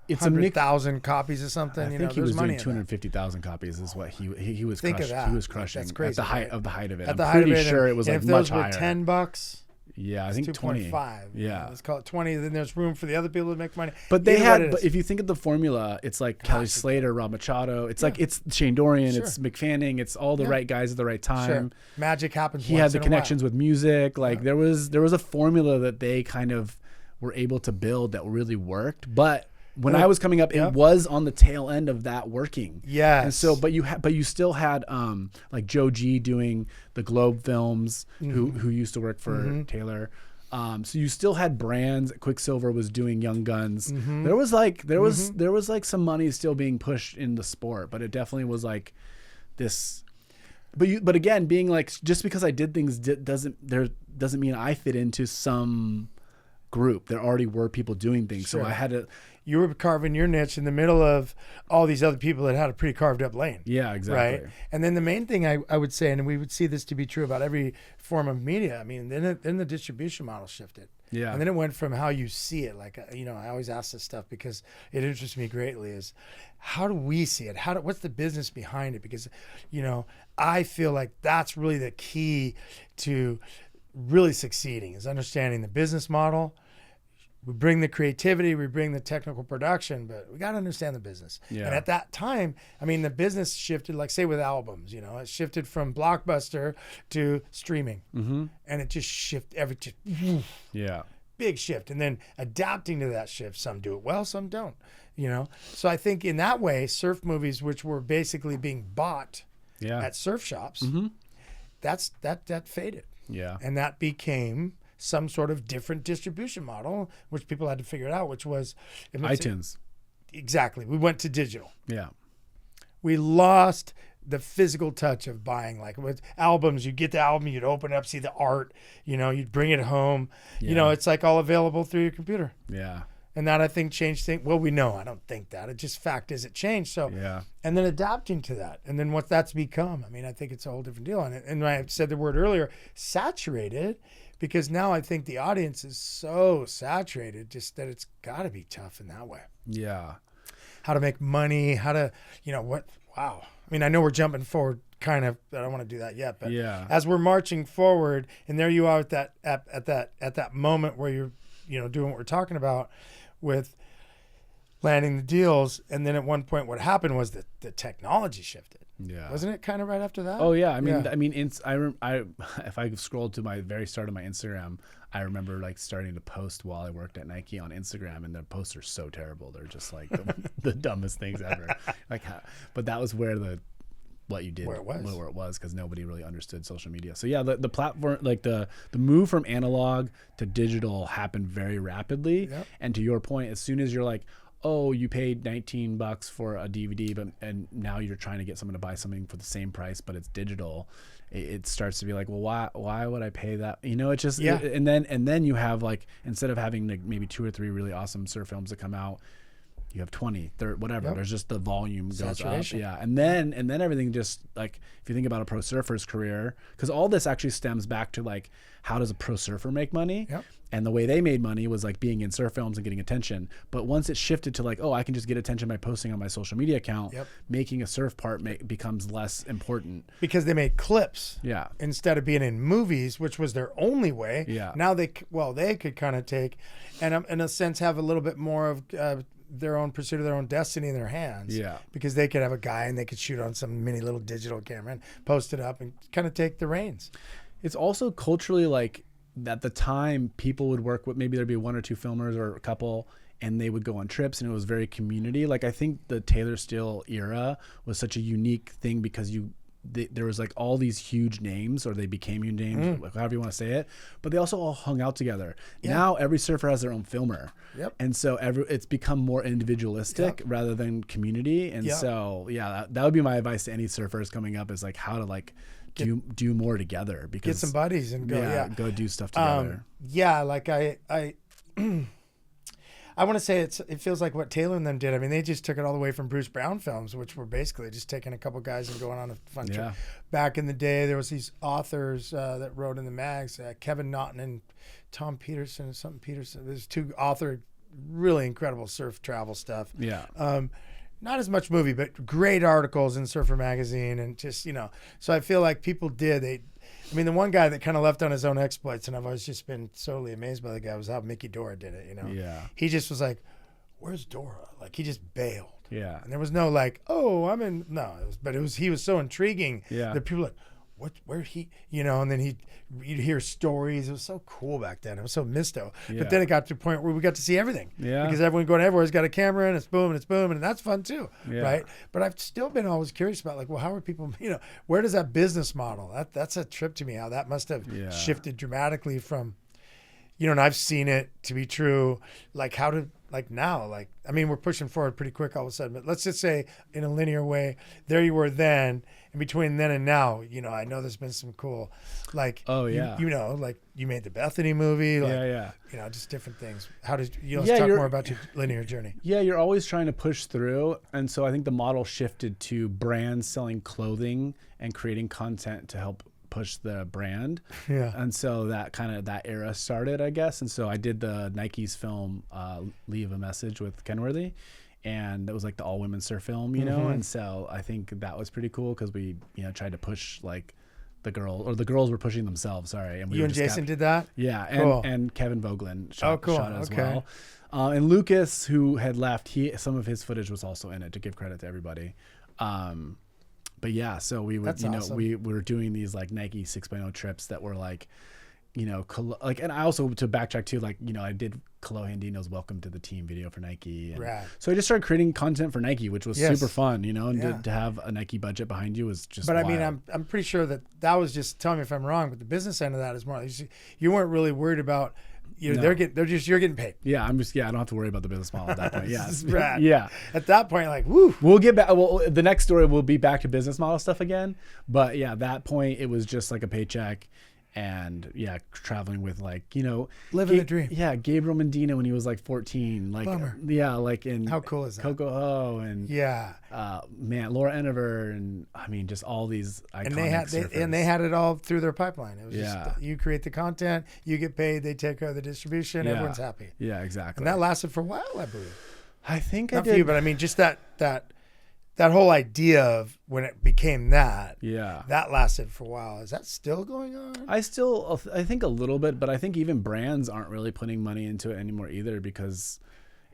it's 100,000 copies or something. I think he was doing 250,000 copies. Is what he was. Think crushing. of that. He was crushing. That's crazy. At the height of it. At I'm pretty sure it was like if much those were higher. $10, Yeah, I think 20. 2.5. Yeah. Let's call it 20. Then there's room for the other people to make money. But but if you think of the formula, it's like Kelly Slater, Rob Machado. It's like it's Shane Dorian, it's McFanning, it's all the right guys at the right time. Sure. Magic happens. He had the connections with music. Like there was a formula that they kind of were able to build that really worked. But when I was coming up, it was on the tail end of that working. Yeah. And so, but you still had like Joe G doing the Globe films, who used to work for Taylor. So you still had brands. Quicksilver was doing Young Guns. There was like some money still being pushed in the sport, but it definitely was like this. But again, being like, just because I did things doesn't mean I fit into some group. There already were people doing things, so I had to. You were carving your niche in the middle of all these other people that had a pretty carved up lane. Yeah, exactly. Right. And then the main thing I would say, and we would see this to be true about every form of media. I mean, then the distribution model shifted. Yeah. And then it went from how you see it. Like, I always ask this stuff because it interests me greatly is how do we see it? What's the business behind it? Because, I feel like that's really the key to really succeeding is understanding the business model. We bring the creativity, we bring the technical production, but we got to understand the business. Yeah. And at that time, I mean, the business shifted, like say with albums, it shifted from Blockbuster to streaming. And it just shifted big shift. And then adapting to that shift, some do it well, some don't, So I think in that way, surf movies, which were basically being bought at surf shops, that faded. Yeah. And that became some sort of different distribution model, which people had to figure it out, which was iTunes. Exactly. We went to digital. Yeah. We lost the physical touch of buying. Like with albums, you'd get the album, you'd open it up, see the art, you'd bring it home. Yeah. It's like all available through your computer. Yeah. And that I think changed things. Well, we know, I don't think that. It just fact is it changed. So, and then adapting to that. And then what that's become. I mean, I think it's a whole different deal. And I said the word earlier, saturated, because now I think the audience is so saturated just that it's got to be tough in that way. Yeah. How to make money, how to, wow. I mean, I know we're jumping forward kind of, I don't want to do that yet, but as we're marching forward and there you are at that moment where you're, doing what we're talking about with landing the deals. And then at one point what happened was that the technology shifted. Yeah. Wasn't it kind of right after that? Oh yeah. I mean, if I scrolled to my very start of my Instagram, I remember like starting to post while I worked at Nike on Instagram, and the posts are so terrible. They're just like the dumbest things ever. But that was where what you did, where it was, because nobody really understood social media. So yeah, the platform, like the move from analog to digital happened very rapidly. Yep. And to your point, as soon as you're like, oh, you paid $19 for a DVD, and now you're trying to get someone to buy something for the same price, but it's digital. It starts to be like, well, why would I pay that? It's just, and then you have like, instead of having like maybe 2 or 3 really awesome surf films that come out, you have 20, 30, whatever. Yep. There's just the volume goes up. Yeah. And then everything just like, if you think about a pro surfer's career, because all this actually stems back to like, how does a pro surfer make money? Yep. And the way they made money was like being in surf films and getting attention. But once it shifted to like, oh, I can just get attention by posting on my social media account, making a surf part becomes less important. Because they made clips. Yeah. Instead of being in movies, which was their only way. Yeah. Now they could kind of take and in a sense have a little bit more of their own pursuit of their own destiny in their hands. Yeah. Because they could have a guy and they could shoot on some mini little digital camera and post it up and kind of take the reins. It's also culturally like, at the time people would work with, maybe there'd be 1 or 2 filmers or a couple, and they would go on trips, and it was very community. Like I think the Taylor Steele era was such a unique thing because there was like all these huge names, or they became huge names, like however you want to say it, but they also all hung out together. Now every surfer has their own filmer. And so it's become more individualistic rather than community. And so that would be my advice to any surfers coming up, is like how to like do more together, because get some buddies and go do stuff together. Like I want to say it feels like what Taylor and them did. I mean, they just took it all the way from Bruce Brown films, which were basically just taking a couple guys and going on a fun trip. Back in the day, there was these authors that wrote in the mags, Kevin Naughton and Tom Peterson, There's 2 authored really incredible surf travel stuff. Not as much movie, but great articles in Surfer Magazine, and just, so I feel like people I mean, the one guy that kind of left on his own exploits, and I've always just been totally amazed by the guy, was how Mickey Dora did it, you know? Yeah. He just was like, where's Dora? Like, he just bailed. Yeah. And there was no like, oh, I'm in. No, he was so intriguing that people were like, where he, you know, and then you'd hear stories. It was so cool back then. It was so misto. Yeah. But then it got to the point where we got to see everything. Yeah. Because everyone going everywhere's got a camera and it's booming, and that's fun too. Yeah. Right. But I've still been always curious about like, well, how are people, you know, where does that business model, that's a trip to me, how that must have shifted dramatically from, you know, and I've seen it to be true. Like how to, like now, like, I mean, we're pushing forward pretty quick all of a sudden, but let's just say in a linear way, there you were then, and between then and now, you know, I know there's been some cool, like, you know, like you made the Bethany movie, like, you know, just different things. How did you know, let's talk more about your linear journey. Yeah, you're always trying to push through. And so I think the model shifted to brands selling clothing and creating content to help push the brand. Yeah. And so that era started, I guess. And so I did the Nike's film, Leave a Message with Kenworthy. And it was like the all women surf film, you know? And so I think that was pretty cool because we, you know, tried to push like the girls were pushing themselves. Sorry. And you and Jason did that? Yeah. And, cool. And Kevin Vogelin shot as well. And Lucas, who had left, some of his footage was also in it, to give credit to everybody. But yeah, so we would, awesome. We were doing these like Nike 6.0 trips that were like, you know, like, and I also, to backtrack too, like, you know, I did Kalo Handino's Welcome to the Team video for Nike. And so I just started creating content for Nike, which was super fun, you know, and to have a Nike budget behind you was just wild. I mean, I'm pretty sure that was just, tell me if I'm wrong, but the business end of that is more, you weren't really worried about, you know, you're getting paid. Yeah, I don't have to worry about the business model at that point. Yeah. Yeah. At that point, like, woo. We'll get back. Well, the next story will be back to business model stuff again. But yeah, that point, it was just like a paycheck. And yeah, traveling with, like, you know, living the dream. Yeah, Gabriel Mendina when he was like 14. Like, Bummer. Yeah, like in how cool is that? Coco Ho and man, Laura Enever, and I mean, just all these iconic and they had it all through their pipeline. It was just, you create the content, you get paid, they take care of the distribution, everyone's happy. Yeah, exactly. And that lasted for a while, I believe. I think not for you, but I mean, just that whole idea of when it became that lasted for a while. Is that still going on? I think a little bit, but I think even brands aren't really putting money into it anymore either, because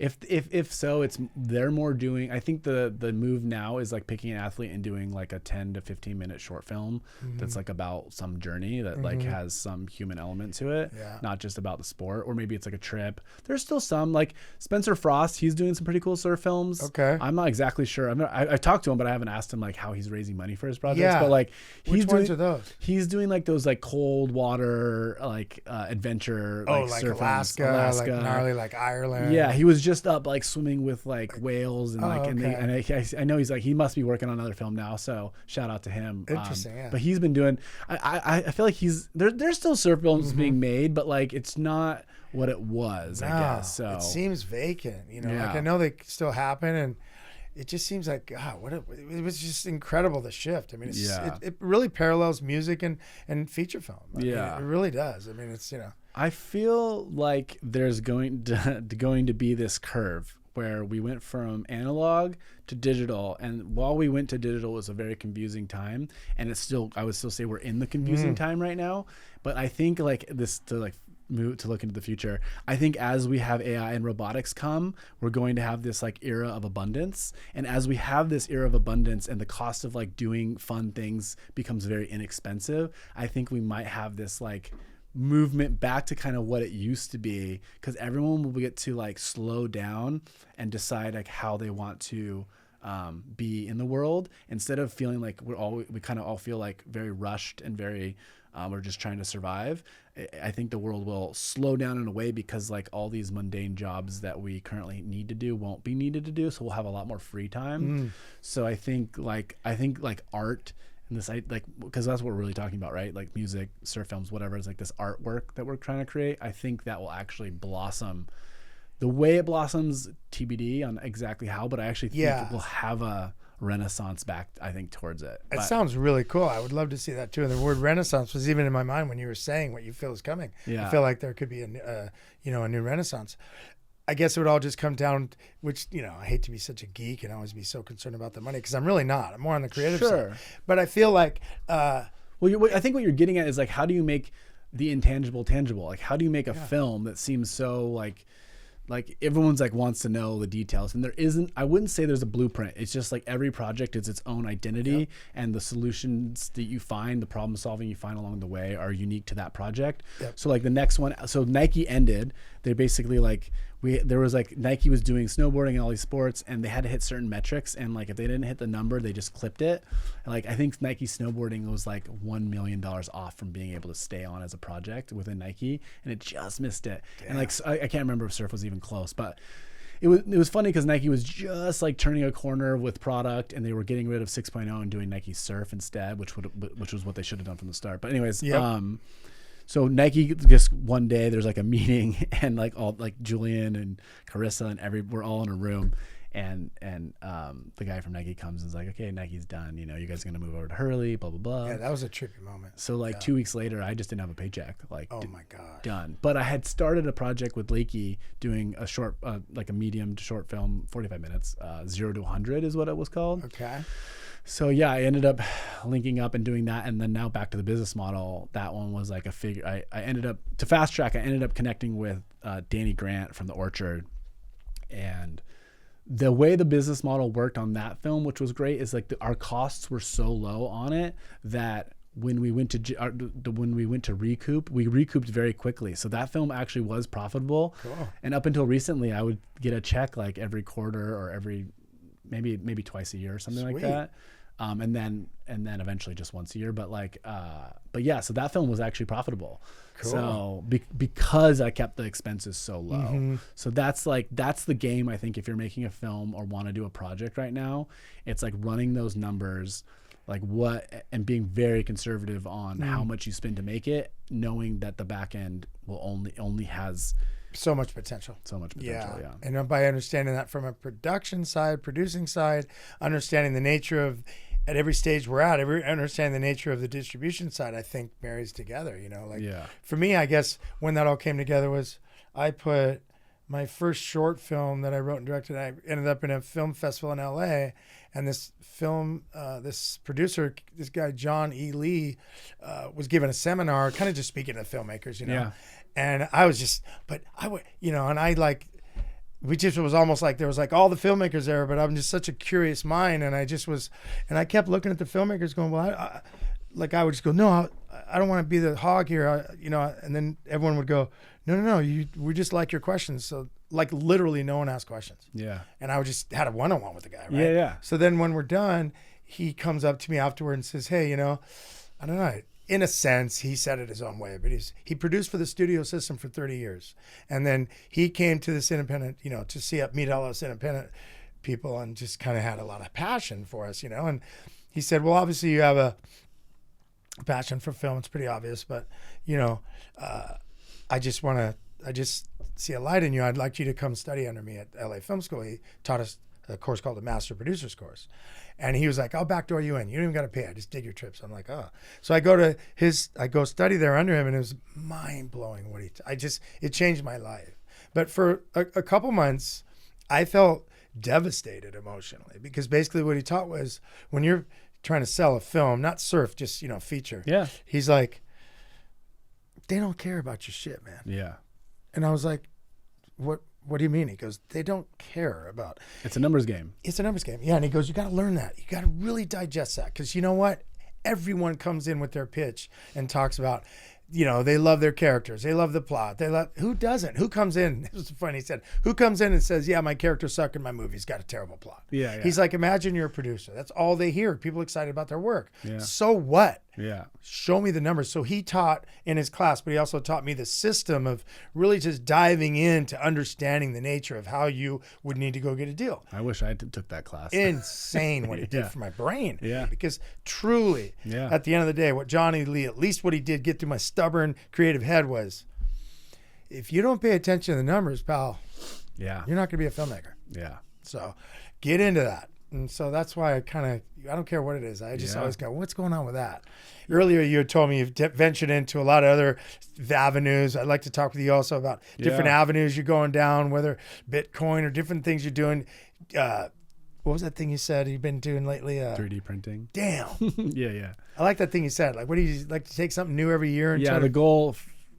if so, they're more doing, I think the move now is like picking an athlete and doing like a 10 to 15 minute short film that's like about some journey that like has some human element to it, not just about the sport, or maybe it's like a trip. There's still some, like Spencer Frost, he's doing some pretty cool surf films. Okay. I'm not exactly sure. I talked to him, but I haven't asked him like how he's raising money for his projects. But like which ones are those? He's doing like those like cold water like adventure, like Alaska, like gnarly, like Ireland. Yeah, he was just up like swimming with like whales and like I know he's like, he must be working on another film now, so shout out to him. Interesting. But he's been doing, I feel like there's still surf films being made, but like it's not what it was, I guess. So it seems vacant, you know. Like I know they still happen, and it just seems like, God, it was just incredible, the shift. I mean, it really parallels music and feature film. I mean, it really does. I mean, it's, you know. I feel like there's going to be this curve where we went from analog to digital, and while we went to digital, it was a very confusing time, and I would still say we're in the confusing time right now. But I think like this, to like move to look into the future, I think as we have AI and robotics come, we're going to have this like era of abundance, and as we have this era of abundance and the cost of like doing fun things becomes very inexpensive, I think we might have this like movement back to kind of what it used to be, because everyone will get to like slow down and decide like how they want to be in the world, instead of feeling like we kind of all feel like very rushed and very we're just trying to survive. I think the world will slow down in a way, because like all these mundane jobs that we currently need to do won't be needed to do, so we'll have a lot more free time. So I think like art, and this, like, because that's what we're really talking about, right? Like music, surf films, whatever. It's like this artwork that we're trying to create. I think that will actually blossom. The way it blossoms, TBD on exactly how, but I actually think it will have a renaissance back, I think, towards it. It sounds really cool. I would love to see that too. And the word renaissance was even in my mind when you were saying what you feel is coming. I feel like there could be a new renaissance. I guess it would all just come down, which, you know, I hate to be such a geek and always be so concerned about the money, because I'm really not. I'm more on the creative side. But I feel like Well, I think what you're getting at is like, how do you make the intangible tangible? Like, how do you make a film that seems so like everyone's like wants to know the details, and there isn't. I wouldn't say there's a blueprint. It's just like every project is its own identity, and the solutions that you find, the problem solving you find along the way, are unique to that project. So like the next one, so Nike ended. They basically like there was like Nike was doing snowboarding and all these sports, and they had to hit certain metrics, and like if they didn't hit the number, they just clipped it. And like I think Nike snowboarding was like $1 million off from being able to stay on as a project within Nike, and it just missed it. And like I can't remember if surf was even close, but it was funny because Nike was just like turning a corner with product, and they were getting rid of 6.0 and doing Nike Surf instead, which was what they should have done from the start. But anyways, so Nike, just one day there's like a meeting, and like all like Julian and Carissa and we're all in a room, and the guy from Nike comes and is like, okay, Nike's done. You know, you guys are gonna move over to Hurley, blah blah blah. Yeah, that was a trippy moment. So like 2 weeks later, I just didn't have a paycheck. Like, oh my god, done. But I had started a project with Lakey doing a short, like a medium to short film, 45 minutes, 0 to 100 is what it was called. Okay. So yeah, I ended up linking up and doing that, and then now back to the business model. That one was like a figure. I ended up to fast track. I ended up connecting with Danny Grant from The Orchard, and the way the business model worked on that film, which was great, is like our costs were so low on it that when we went to recoup, we recouped very quickly. So that film actually was profitable. Cool. And up until recently, I would get a check like every quarter or every maybe twice a year or something like that. And then eventually just once a year. But yeah, so that film was actually profitable. Cool. So because I kept the expenses so low. Mm-hmm. So that's the game. I think if you're making a film or want to do a project right now, it's like running those numbers, like what, and being very conservative on how much you spend to make it, knowing that the back end will only has so much potential. Yeah. And by understanding that from a production side, producing side, understanding the nature of, at every stage we're at, understanding the nature of the distribution side, I think marries together, you know, like for me, I guess when that all came together was I put my first short film that I wrote and directed. I ended up in a film festival in LA, and this producer, this guy, John E. Lee, was giving a seminar, kind of just speaking to filmmakers, you know? Yeah. And I was just, but I would, you know, and I like, it was almost like there was like all the filmmakers there, but I'm just such a curious mind. And I just was, and I kept looking at the filmmakers going, well, I would just go, no, I don't want to be the hog here, you know, and then everyone would go, no, we just like your questions. So like literally no one asked questions. Yeah. And I would just had a one-on-one with the guy, right? Yeah. So then when we're done, he comes up to me afterward and says, hey, you know, I don't know, in a sense, he said it his own way, but he produced for the studio system for 30 years. And then he came to this independent, you know, to meet all us independent people, and just kind of had a lot of passion for us, you know. And he said, well, obviously you have a passion for film. It's pretty obvious, but, you know, I just see a light in you. I'd like you to come study under me at LA Film School. He taught us a course called the Master Producers Course. And he was like, I'll backdoor you in. You don't even got to pay. I just dig your trips. I'm like, oh. So I go study there under him, and it was mind blowing what it changed my life. But for a couple months, I felt devastated emotionally, because basically what he taught was when you're trying to sell a film, not surf, just, you know, feature. Yeah. He's like, they don't care about your shit, man. Yeah. And I was like, what do you mean? He goes, they don't care about. It's a numbers game. It's a numbers game. Yeah. And he goes, you got to learn that. You got to really digest that. Because you know what? Everyone comes in with their pitch and talks about, you know, they love their characters. They love the plot. Who doesn't? Who comes in? It was funny. He said, who comes in and says, yeah, my character sucked in my movie. He's got a terrible plot. Yeah. He's like, imagine you're a producer. That's all they hear. People excited about their work. Yeah. So what? Yeah. Show me the numbers. So he taught in his class, but he also taught me the system of really just diving into understanding the nature of how you would need to go get a deal. I wish I took that class. Insane what he did for my brain. Yeah. Because truly, at the end of the day, what Johnny Lee, at least what he did get through my stubborn creative head was, if you don't pay attention to the numbers, pal, you're not going to be a filmmaker. Yeah. So get into that. And so that's why I don't care what it is. I just always go, what's going on with that? Earlier, you had told me you've ventured into a lot of other avenues. I'd like to talk with you also about different avenues you're going down, whether Bitcoin or different things you're doing. what was that thing you said you've been doing lately? 3D printing. Damn. Yeah. I like that thing you said. Like, what do you like to take something new every year? And Yeah, try the to... goal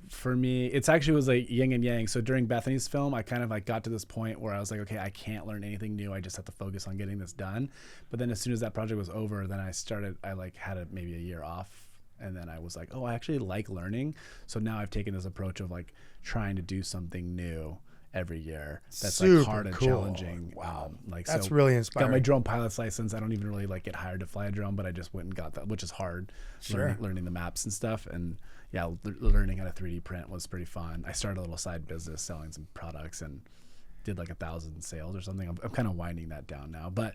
for me, it's actually was like yin and yang. So during Bethany's film, I kind of like got to this point where I was like, okay, I can't learn anything new. I just have to focus on getting this done. But then as soon as that project was over, then I like had maybe a year off. And then I was like, oh, I actually like learning. So now I've taken this approach of like trying to do something new every year. That's Super like hard and cool. challenging. Wow. Like That's so really inspiring. Got my drone pilot's license. I don't even really like get hired to fly a drone, but I just went and got that, which is hard. Sure. Learning the maps and stuff. And yeah, learning how to 3D print was pretty fun. I started a little side business selling some products and did like 1,000 sales or something. I'm kind of winding that down now, but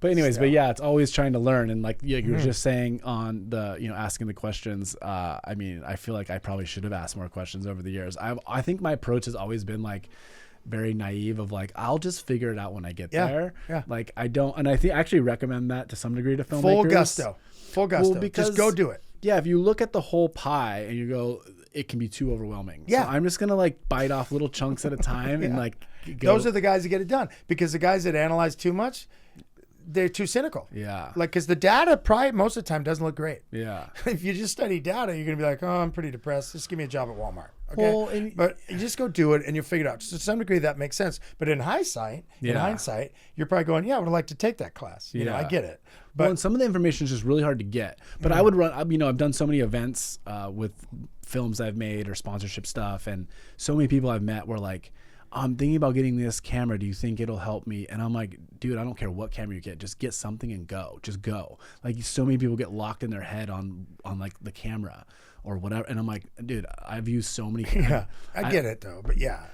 anyways, but yeah, it's always trying to learn. And like you were just saying on the, asking the questions. I mean, I feel like I probably should have asked more questions over the years. I think my approach has always been like very naive of like, I'll just figure it out when I get there. Yeah. Like I don't, and I actually recommend that to some degree to filmmakers. Full gusto. Well, because, just go do it. Yeah. If you look at the whole pie and you go, it can be too overwhelming. Yeah. So I'm just going to like bite off little chunks at a time and like go. Those are the guys that get it done, because the guys that analyze too much, they're too cynical. Yeah. Like, because the data probably most of the time doesn't look great. Yeah. If you just study data, you're going to be like, oh, I'm pretty depressed. Just give me a job at Walmart. Okay. Well, but you just go do it and you'll figure it out. So to some degree, that makes sense. But in hindsight, you're probably going, yeah, I would like to take that class. You know, I get it. But and some of the information is just really hard to get. But I would run, I've done so many events with films I've made or sponsorship stuff. And so many people I've met were like, I'm thinking about getting this camera. Do you think it'll help me? And I'm like, dude, I don't care what camera you get. Just get something and go. Just go. Like, so many people get locked in their head on like the camera or whatever. And I'm like, dude, I've used so many cameras. Yeah, I get it though. But yeah.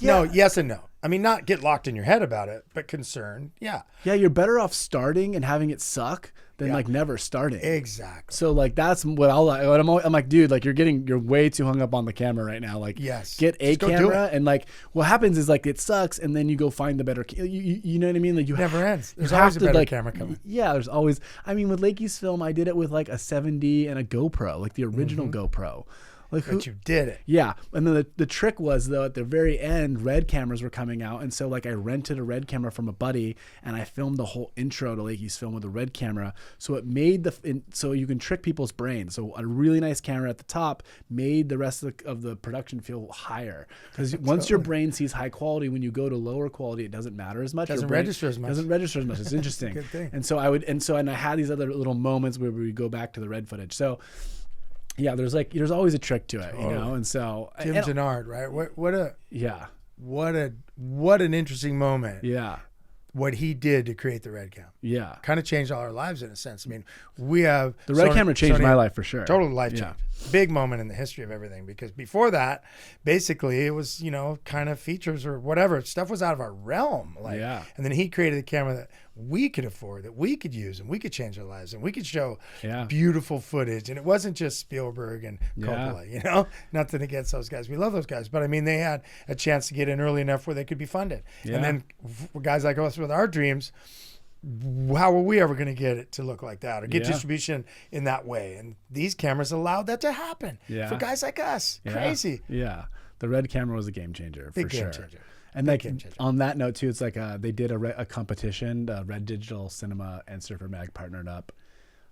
No, yes and no. I mean, not get locked in your head about it, but concerned. Yeah. Yeah, you're better off starting and having it suck than like never starting. Exactly. So like that's what I'm like, dude, like you're way too hung up on the camera right now. Like, yes, get a camera, and like what happens is like it sucks, and then you go find the better. You know what I mean? Like never ends. There's always a better camera coming. Yeah, there's always. I mean, with Lakey's film, I did it with like a 7D and a GoPro, like the original GoPro. Like but you did it. Yeah. And then the trick was, though, at the very end, Red cameras were coming out. And so, like, I rented a Red camera from a buddy, and I filmed the whole intro to Lakey's film with a Red camera. So it made so you can trick people's brains. So a really nice camera at the top made the rest of the production feel higher. Because once your brain sees high quality, when you go to lower quality, it doesn't matter as much. Doesn't register as much. It's interesting. Good thing. And so I had these other little moments where we go back to the Red footage. So yeah, there's always a trick to it, and so Jim Gennard, right? What an interesting moment. Yeah. What he did to create the Red Cam. Yeah. Kind of changed all our lives in a sense. I mean, we have the Red camera changed my life for sure. Totally life change. Big moment in the history of everything, because before that, basically it was, kind of features or whatever. Stuff was out of our realm. And then he created a camera that we could afford, that we could use, and we could change our lives, and we could show beautiful footage. And it wasn't just Spielberg and Coppola, nothing against those guys. We love those guys. But I mean, they had a chance to get in early enough where they could be funded. Yeah. And then guys like us with our dreams, how were we ever going to get it to look like that or get distribution in that way? And these cameras allowed that to happen for guys like us. Crazy. Yeah. The Red camera was a game changer for sure. Game changer. And like on that note too, it's like they did a competition. Red Digital Cinema and Surfer Mag partnered up.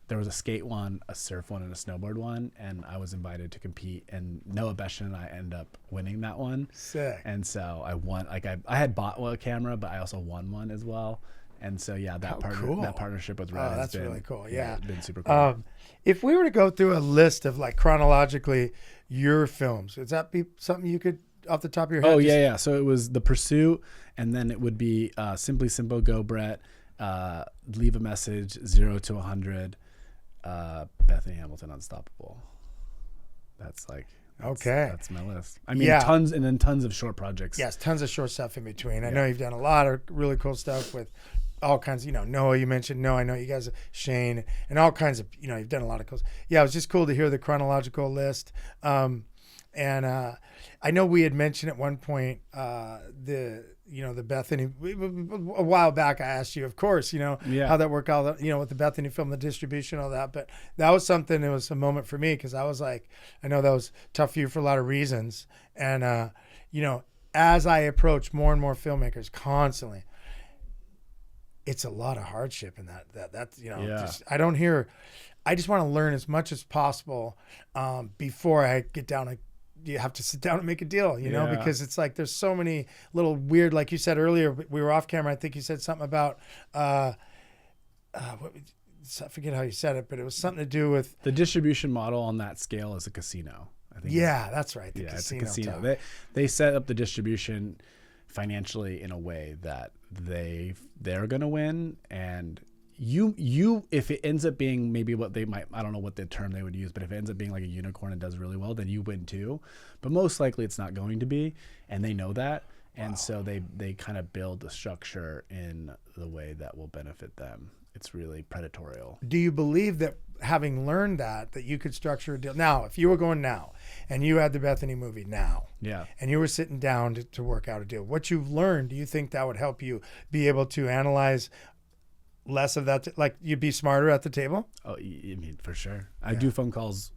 There was a skate one, a surf one, and a snowboard one, and I was invited to compete. And Noah Beshan and I ended up winning that one. Sick. And so I won. Like I had bought a camera, but I also won one as well. And so that partnership with Red has been really cool. Yeah, been super cool. If we were to go through a list of like chronologically your films, would that be something you could off the top of your head? Oh yeah. So it was The Pursuit, and then it would be Simply Simpo Go Brett, Leave a Message, 0 to 100, Bethany Hamilton Unstoppable. That's like that's my list. I mean, tons of short projects. Yes, tons of short stuff in between. I know you've done a lot of really cool stuff with all kinds of, Noah, you mentioned Noah. I know you guys, Shane, and all kinds of, you've done a lot of cool. Yeah, it was just cool to hear the chronological list. And I know we had mentioned at one point the Bethany. A while back, I asked you, of course, how that worked out, with the Bethany film, the distribution, all that. But that was something. It was a moment for me because I was like, I know that was tough for you for a lot of reasons. And as I approach more and more filmmakers constantly, it's a lot of hardship in that's, you know, Yeah. I just want to learn as much as possible before I get down. You have to sit down and make a deal, you know, because it's like there's so many little weird, like you said earlier, we were off camera. I think you said something about, I forget how you said it, but it was something to do with the distribution model on that scale is a casino. I think. Yeah, that's right. It's a casino. They set up the distribution financially in a way that they're going to win, and you if it ends up being maybe what they might, I don't know what the term they would use, but if it ends up being like a unicorn and does really well, then you win too. But most likely it's not going to be, and they know that. And so they kind of build the structure in the way that will benefit them. It's really predatory. Do you believe that, having learned that you could structure a deal now, if you were going now and you had the Bethany movie now, and you were sitting down to work out a deal, what you've learned, do you think that would help you be able to analyze less of that, like you'd be smarter at the table? Oh, I mean, for sure. I do phone calls.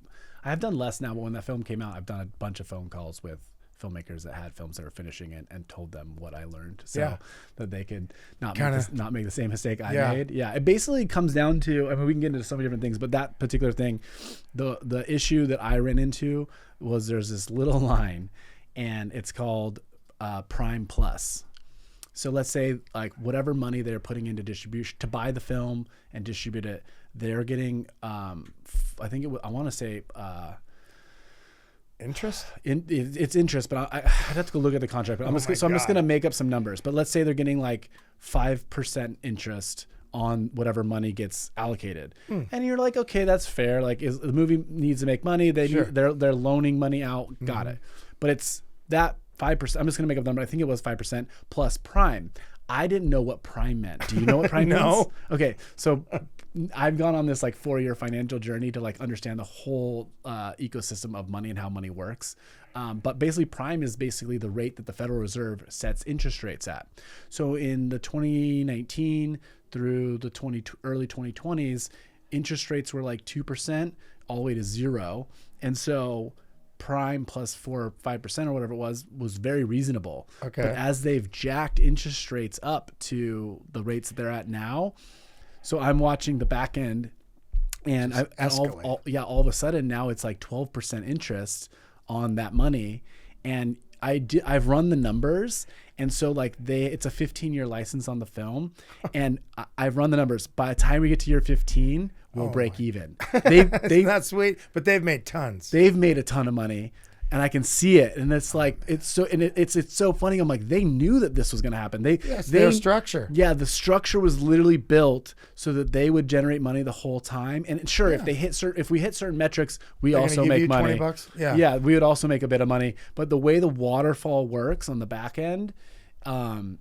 I have done less now, but when that film came out, I've done a bunch of phone calls with filmmakers that had films that were finishing it and told them what I learned, so that they could not make the same mistake I made. Yeah, it basically comes down to, I mean, we can get into so many different things, but that particular thing, the issue that I ran into was there's this little line, and it's called Prime Plus. So let's say like whatever money they're putting into distribution to buy the film and distribute it, they're getting, I want to say, interest? It's interest, but I'd have to go look at the contract. But I'm just going to make up some numbers. But let's say they're getting like 5% interest on whatever money gets allocated, and you're like, okay, that's fair. Like, the movie needs to make money. They're loaning money out. Got it. But it's that 5%. I'm just going to make up the number. I think it was 5% plus Prime. I didn't know what Prime meant. Do you know what Prime means? Okay, so I've gone on this like 4-year financial journey to like understand the whole ecosystem of money and how money works. But basically, Prime is basically the rate that the Federal Reserve sets interest rates at. So in the 2019 through the early 2020s, interest rates were like 2% all the way to 0, and so Prime plus 4 or 5% or whatever it was very reasonable. Okay. But as they've jacked interest rates up to the rates that they're at now, so I'm watching the back end, and all of a sudden now it's like 12% interest on that money, and I've run the numbers, and so like it's a 15-year license on the film, and I've run the numbers. By the time we get to year 15, we'll break even. Isn't that sweet? But they've made tons. They've made a ton of money, and I can see it, and it's like it's so funny. I'm like, they knew that this was going to happen. Their structure. Yeah, the structure was literally built so that they would generate money the whole time. And sure, if we hit certain metrics, we also make money. $20. Yeah, we would also make a bit of money. But the way the waterfall works on the back end,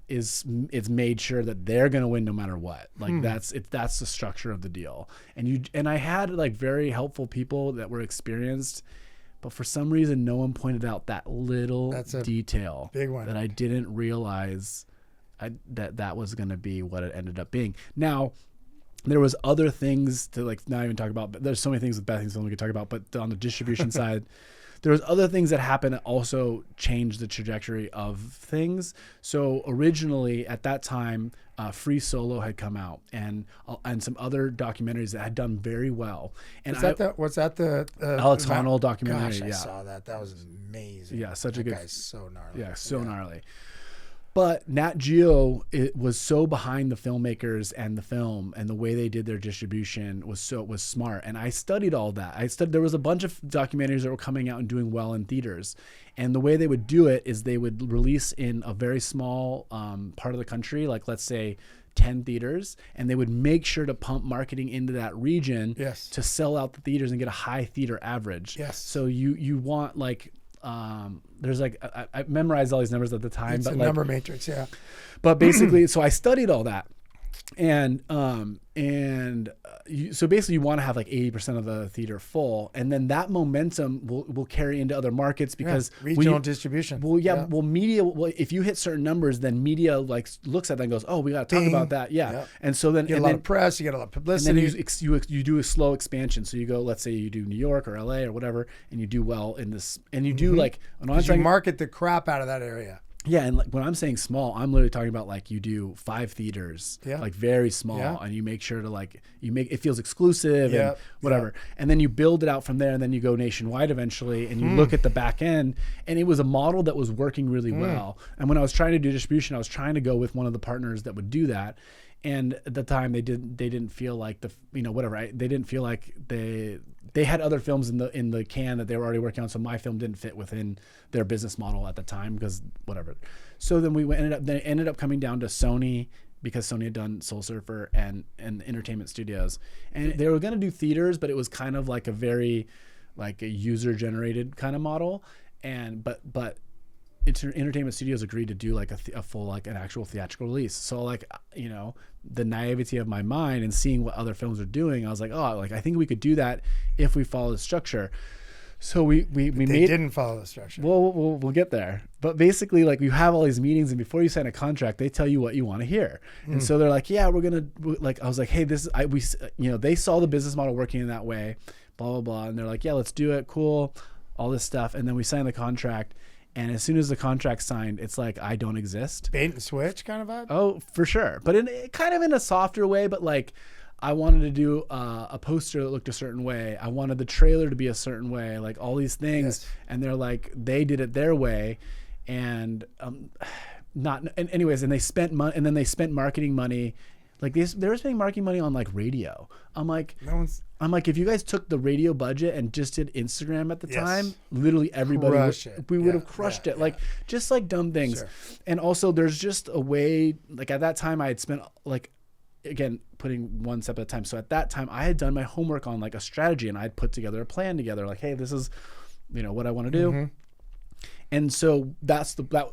it's made sure that they're going to win no matter what. Like that's the structure of the deal. And I had like very helpful people that were experienced, but for some reason no one pointed out that little detail, big one, that I didn't realize that was going to be what it ended up being. Now, there was other things to like not even talk about, but there's so many things with bad things we could talk about, but on the distribution side, there was other things that happened that also changed the trajectory of things. So originally at that time, Free Solo had come out, and some other documentaries that had done very well. And was that the tunnel documentary? Gosh, I saw that. That was amazing. Yeah, such a good. Guy's so gnarly. Yeah, so gnarly. But Nat Geo, it was so behind the filmmakers and the film, and the way they did their distribution was smart. And I studied all that. There was a bunch of documentaries that were coming out and doing well in theaters. And the way they would do it is they would release in a very small part of the country, like let's say 10 theaters, and they would make sure to pump marketing into that region to sell out the theaters and get a high theater average. Yes. So you want like, there's like I memorized all these numbers at the time, it's but a number matrix, yeah. But basically, so I studied all that, and so basically you want to have like 80% of the theater full, and then that momentum will carry into other markets because regional distribution. Well, media. Well, if you hit certain numbers, then media like looks at that and goes, "Oh, we got to talk about that." Yeah, and so then you get a lot of press, you get a lot of publicity, and then you do a slow expansion. So you go, let's say you do New York or LA or whatever, and you do well in this, and you do like you market the crap out of that area. Yeah, and like when I'm saying small, I'm literally talking about like you do 5 theaters, like very small, and you make sure to like you make it feels exclusive and whatever, and then you build it out from there, and then you go nationwide eventually, and you look at the back end, and it was a model that was working really well. And when I was trying to do distribution, I was trying to go with one of the partners that would do that, and at the time they didn't feel like they didn't feel like they had other films in the can that they were already working on, so my film didn't fit within their business model at the time because whatever. So then they ended up coming down to Sony because Sony had done Soul Surfer and Entertainment Studios, and they were going to do theaters, but it was kind of like a very like a user generated kind of model, and but Entertainment Studios agreed to do like a full like an actual theatrical release. So like the naivety of my mind and seeing what other films are doing, I was like, oh, like I think we could do that if we follow the structure. So we didn't follow the structure. We'll get there. But basically, like you have all these meetings, and before you sign a contract, they tell you what you want to hear. And so they're like, yeah, we're gonna like. I was like, hey, they saw the business model working in that way, blah blah blah, and they're like, yeah, let's do it, cool, all this stuff, and then we sign the contract. And as soon as the contract's signed, it's like I don't exist. Bait and switch kind of vibe? Oh, for sure. But kind of in a softer way, but like I wanted to do a poster that looked a certain way. I wanted the trailer to be a certain way, like all these things. Yes. And they're like, they did it their way. And anyways, and they spent money, and then they spent marketing money. Like they were spending marketing money on like radio. I'm like, if you guys took the radio budget and just did Instagram at the time, literally everybody would have crushed it. Like just like dumb things. Sure. And also there's just a way, like at that time I had spent like, again, putting one step at a time. So at that time I had done my homework on like a strategy, and I had put together a plan together. Like, hey, this is, what I want to do. Mm-hmm. And so I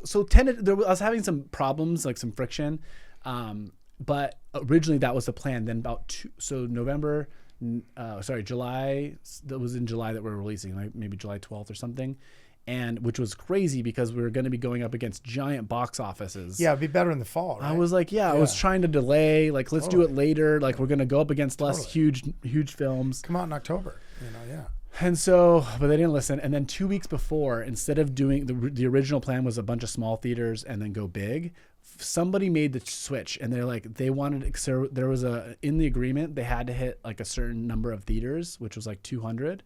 was having some problems, like some friction. But originally that was the plan. Then July, that was in July that we're releasing, like maybe July 12th or something. And which was crazy because we were going to be going up against giant box offices. Yeah, it'd be better in the fall, right? I was like, I was trying to delay, like, let's do it later. Like we're going to go up against less huge films. Come out in October, And so, but they didn't listen. And then 2 weeks before, instead of doing the original plan was a bunch of small theaters and then go big, somebody made the switch, and they're like, there was in the agreement, they had to hit like a certain number of theaters, which was like 200.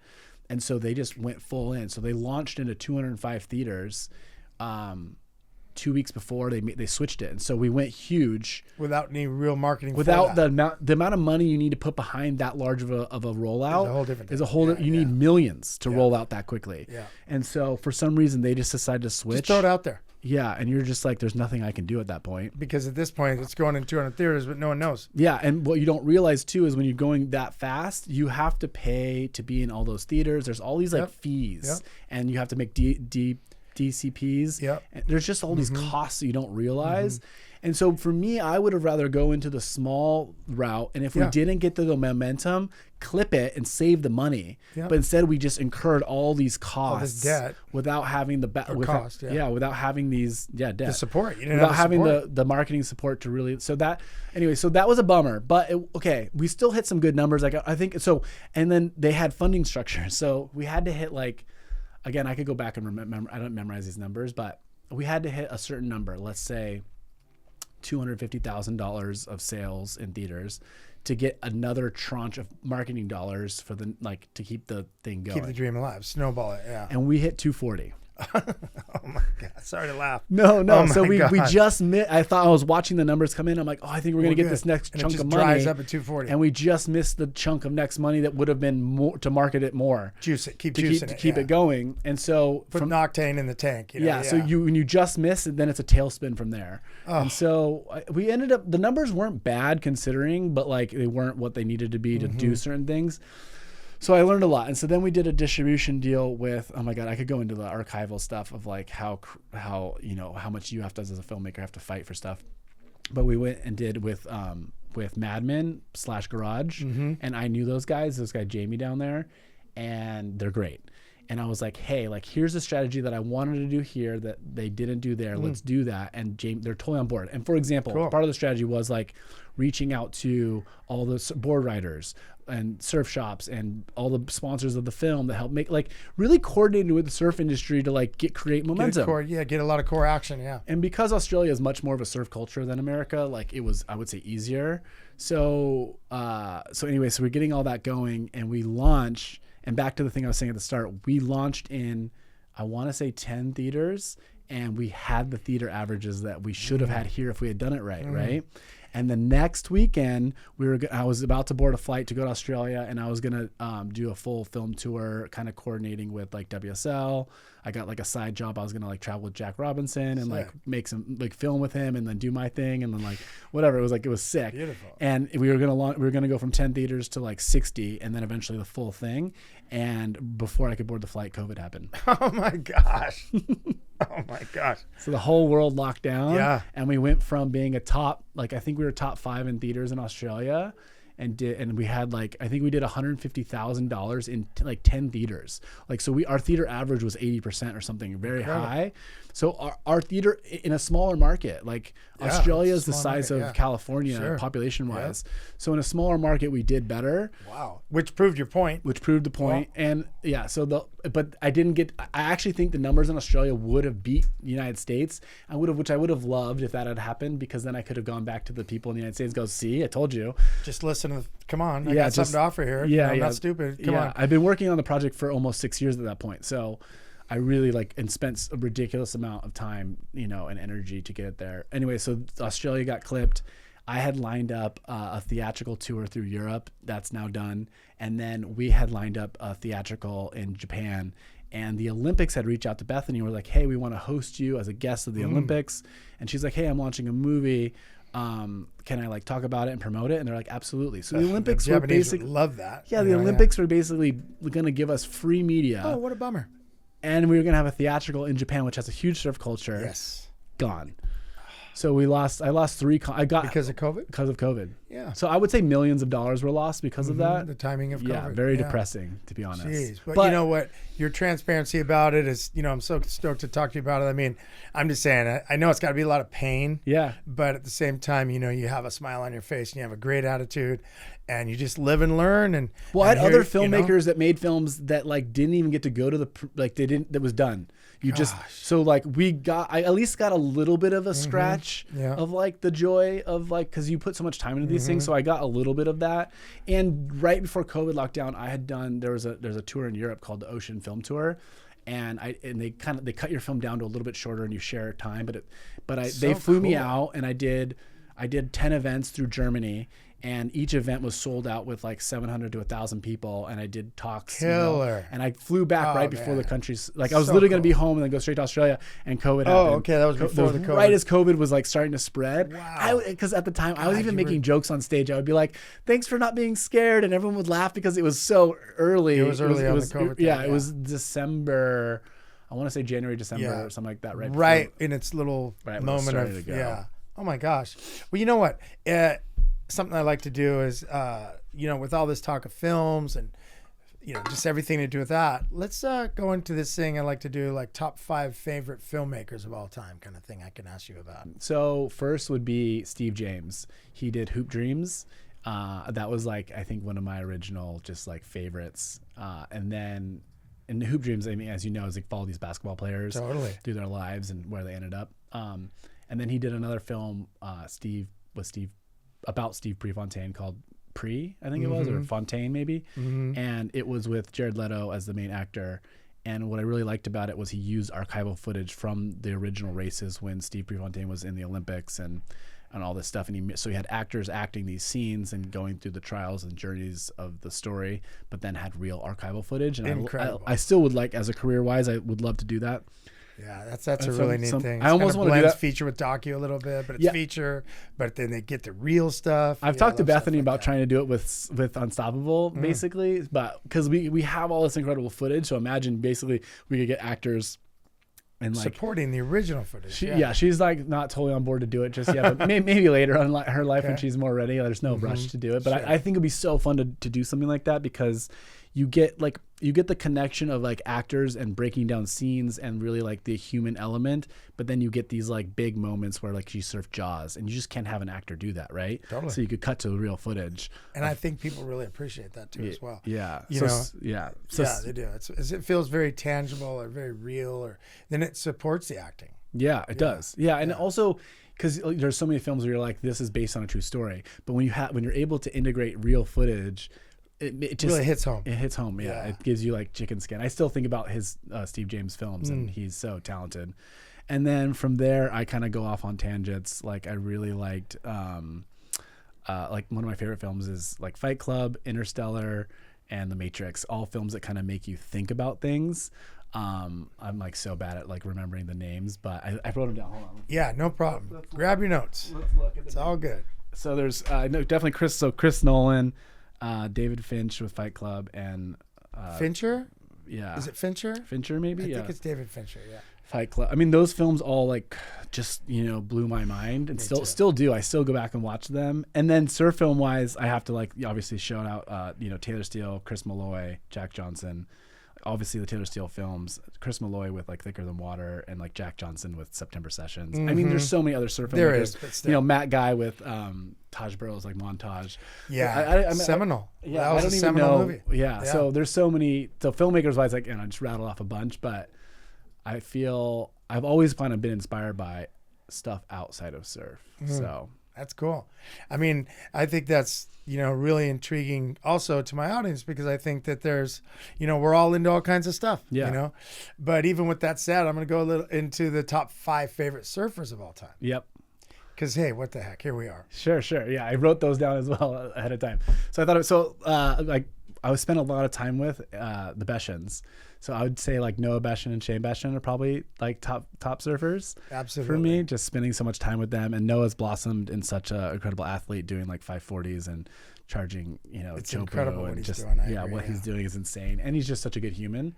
And so they just went full in. So they launched into 205 theaters 2 weeks before they switched it. And so we went huge without any real marketing. Without the amount of money you need to put behind that large of a rollout. It's a whole different thing. You need millions to roll out that quickly. Yeah. And so for some reason they just decided to switch. Just throw it out there. Yeah, and you're just like, there's nothing I can do at that point. Because at this point, it's going in 200 theaters, but no one knows. Yeah, and what you don't realize, too, is when you're going that fast, you have to pay to be in all those theaters. There's all these, like, fees, and you have to make DCPs. Yep. And there's just all these costs that you don't realize. Mm-hmm. And so for me, I would have rather go into the small route, and if we didn't get the momentum, clip it and save the money. Yep. But instead, we just incurred all these costs, all this debt, without having without having these debt, the support, without having the marketing support to really. So that was a bummer. But we still hit some good numbers. Like I think so. And then they had funding structure, so we had to hit like, again, I could go back and remember. I don't memorize these numbers, but we had to hit a certain number. Let's say $250,000 of sales in theaters to get another tranche of marketing dollars for to keep the thing going. Keep the dream alive. Snowball it, yeah. And we hit 240. Oh my God. Sorry to laugh. No. Oh so we just missed. I thought I was watching the numbers come in. I'm like, I think we're going to get this next chunk of money. Dries up at 240. And we just missed the chunk of next money that would have been more to market it more. Juice it. Keep juicing it. To keep it going. And so put an octane in the tank. So when you just miss it, then it's a tailspin from there. Oh. And so we ended up, the numbers weren't bad considering, but like they weren't what they needed to be to do certain things. So I learned a lot. And so then we did a distribution deal with, oh my God, I could go into the archival stuff of like how much you have to, as a filmmaker, have to fight for stuff. But we went and did with Mad Men / Garage. Mm-hmm. And I knew this guy Jamie down there, and they're great. And I was like, hey, like here's a strategy that I wanted to do here that they didn't do there. Let's do that. And they're totally on board. And for example, part of the strategy was like reaching out to all the board writers, and surf shops and all the sponsors of the film that help make, like, really coordinated with the surf industry to like create momentum. Get a lot of core action. Yeah. And because Australia is much more of a surf culture than America, like it was, I would say, easier. So anyway, so we're getting all that going, and we launch. And back to the thing I was saying at the start, we launched in, I want to say 10 theaters, and we had the theater averages that we should have had here if we had done it right, right? And the next weekend, I was about to board a flight to go to Australia, and I was going to do a full film tour, kind of coordinating with like WSL. I got like a side job. I was going to like travel with Jack Robinson and like make some like film with him and then do my thing and then like whatever. It was sick. Beautiful. And we were going to go from 10 theaters to like 60 and then eventually the full thing. And before I could board the flight, COVID happened. Oh my gosh. Oh my gosh. So the whole world locked down. Yeah. And we went from being a top, like I think we were top 5 in theaters in Australia, and we had like, I think we did $150,000 in like 10 theaters. Like, so our theater average was 80% or something, very high. So our theater in a smaller market, like Australia is the size of California population wise. Yep. So in a smaller market, we did better. Wow. Which proved your point. Which proved the point. Well, and yeah, but I actually think the numbers in Australia would have beat the United States. Which I would have loved if that had happened, because then I could have gone back to the people in the United States and go, see, I told you. Just listen to, come on, I got something to offer here. I'm not stupid. Come on. I've been working on the project for almost 6 years at that point. So I really and spent a ridiculous amount of time, and energy to get it there. Anyway, so Australia got clipped. I had lined up a theatrical tour through Europe. That's now done. And then we had lined up a theatrical in Japan. And the Olympics had reached out to Bethany. We're like, hey, we want to host you as a guest of the Olympics. And she's like, hey, I'm launching a movie. Can I like talk about it and promote it? And they're like, absolutely. So the Olympics were basically, love that. Yeah, the Olympics were basically going to give us free media. Oh, what a bummer. And we were going to have a theatrical in Japan, which has a huge surf culture. Yes. Gone. So I lost 3. Because of COVID? Because of COVID. Yeah. So I would say millions of dollars were lost because of that. The timing of COVID. Yeah, very depressing, to be honest. Jeez. But you know what? Your transparency about it is, I'm so stoked to talk to you about it. I mean, I'm just saying, I know it's got to be a lot of pain. Yeah. But at the same time, you have a smile on your face and you have a great attitude and you just live and learn. And I had other filmmakers that made films that like didn't even get to go to that was done. I at least got a little bit of a scratch of like the joy of like, cause you put so much time into these things. So I got a little bit of that. And right before COVID lockdown, I had done, there's a tour in Europe called the Ocean Film Tour. And they cut your film down to a little bit shorter and you share time, they flew me out and I did 10 events through Germany. And each event was sold out with like 700 to 1,000 people. And I did talks. Killer. And I flew back before the country's, like I was literally going to be home and then go straight to Australia, and COVID happened. Oh, okay. That was before the COVID. Right as COVID was like starting to spread. Wow. Because at the time I was even making jokes on stage. I would be like, thanks for not being scared. And everyone would laugh because it was so early. It was early on the COVID thing. Yeah, it was December. I want to say January, December or something like that. Right in its little moment of, oh my gosh. Well, you know what? Something I like to do is, with all this talk of films and, just everything to do with that, let's go into this thing I like to do, like top 5 favorite filmmakers of all time kind of thing I can ask you about. So first would be Steve James. He did Hoop Dreams. That was like, I think one of my original just like favorites. And then in the Hoop Dreams, I mean, as you know, is like follow these basketball players through their lives and where they ended up. And then he did another film, about Steve Prefontaine called I think it was, or Fontaine maybe. And it was with Jared Leto as the main actor. And what I really liked about it was he used archival footage from the original races when Steve Prefontaine was in the Olympics and all this stuff. And so he had actors acting these scenes and going through the trials and journeys of the story, but then had real archival footage. And incredible. I still would like, as a career-wise, I would love to do that. Yeah, that's a really neat thing. I almost want to do that. Feature with docu a little bit, but it's feature. But then they get the real stuff. I've talked to Bethany about trying to do it with Unstoppable, basically, but because we have all this incredible footage. So imagine basically we could get actors and like supporting the original footage. She's like not totally on board to do it just yet, but maybe later on her life when she's more ready. There's no rush to do it, but I think it'd be so fun to do something like that because you get the connection of like actors and breaking down scenes and really like the human element, but then you get these like big moments where like you surf Jaws, and you just can't have an actor do that, right? Totally. So you could cut to real footage. And I think people really appreciate that too as well. Yeah. You know? Yeah. Yeah, they do. It feels very tangible or very real, or then it supports the acting. Yeah, it does. Yeah, and also because there's so many films where you're like, this is based on a true story, but when you're able to integrate real footage, it just really hits home. It hits home. Yeah. It gives you like chicken skin. I still think about his Steve James films, and he's so talented. And then from there, I kind of go off on tangents. Like I really liked, like one of my favorite films is like Fight Club, Interstellar, and The Matrix. All films that kind of make you think about things. I'm like so bad at like remembering the names, but I wrote them down. Hold on. Yeah, no problem. Grab your notes. Let's look at it's all good. So there's no, definitely Chris Nolan, David Finch with Fight Club, and Fincher. Yeah. Is it Fincher? Fincher maybe. I think it's David Fincher. Yeah. Fight Club. I mean, those films all like just blew my mind, and still do. I still go back and watch them. And then surf film wise, I have to like obviously shout out Taylor Steele, Chris Malloy, Jack Johnson. Obviously the Taylor Steele films, Chris Malloy with like Thicker Than Water, and like Jack Johnson with September Sessions. I mean, there's so many other surf filmmakers. There is, but still. Matt Guy with Taj Burrow's like Montage. Yeah, I seminal. Yeah, that was I don't a even seminal know. movie. Yeah, so there's so many. So filmmakers wise, like, I just rattled off a bunch, but I feel I've always kind of been inspired by stuff outside of surf. So that's cool. I mean, I think that's really intriguing also to my audience, because I think that there's we're all into all kinds of stuff. But even with that said, I'm going to go a little into the top 5 favorite surfers of all time. Yep. Because hey, what the heck, here we are. Sure. Yeah, I wrote those down as well ahead of time. So I thought like I would spend a lot of time with the Beshans. So I would say like Noah Beshan and Shane Beshan are probably like top surfers. Absolutely. For me, just spending so much time with them. And Noah's blossomed in such an incredible athlete, doing like 540s and charging, it's Chopo, incredible what and he's just doing. What he's doing is insane. And he's just such a good human.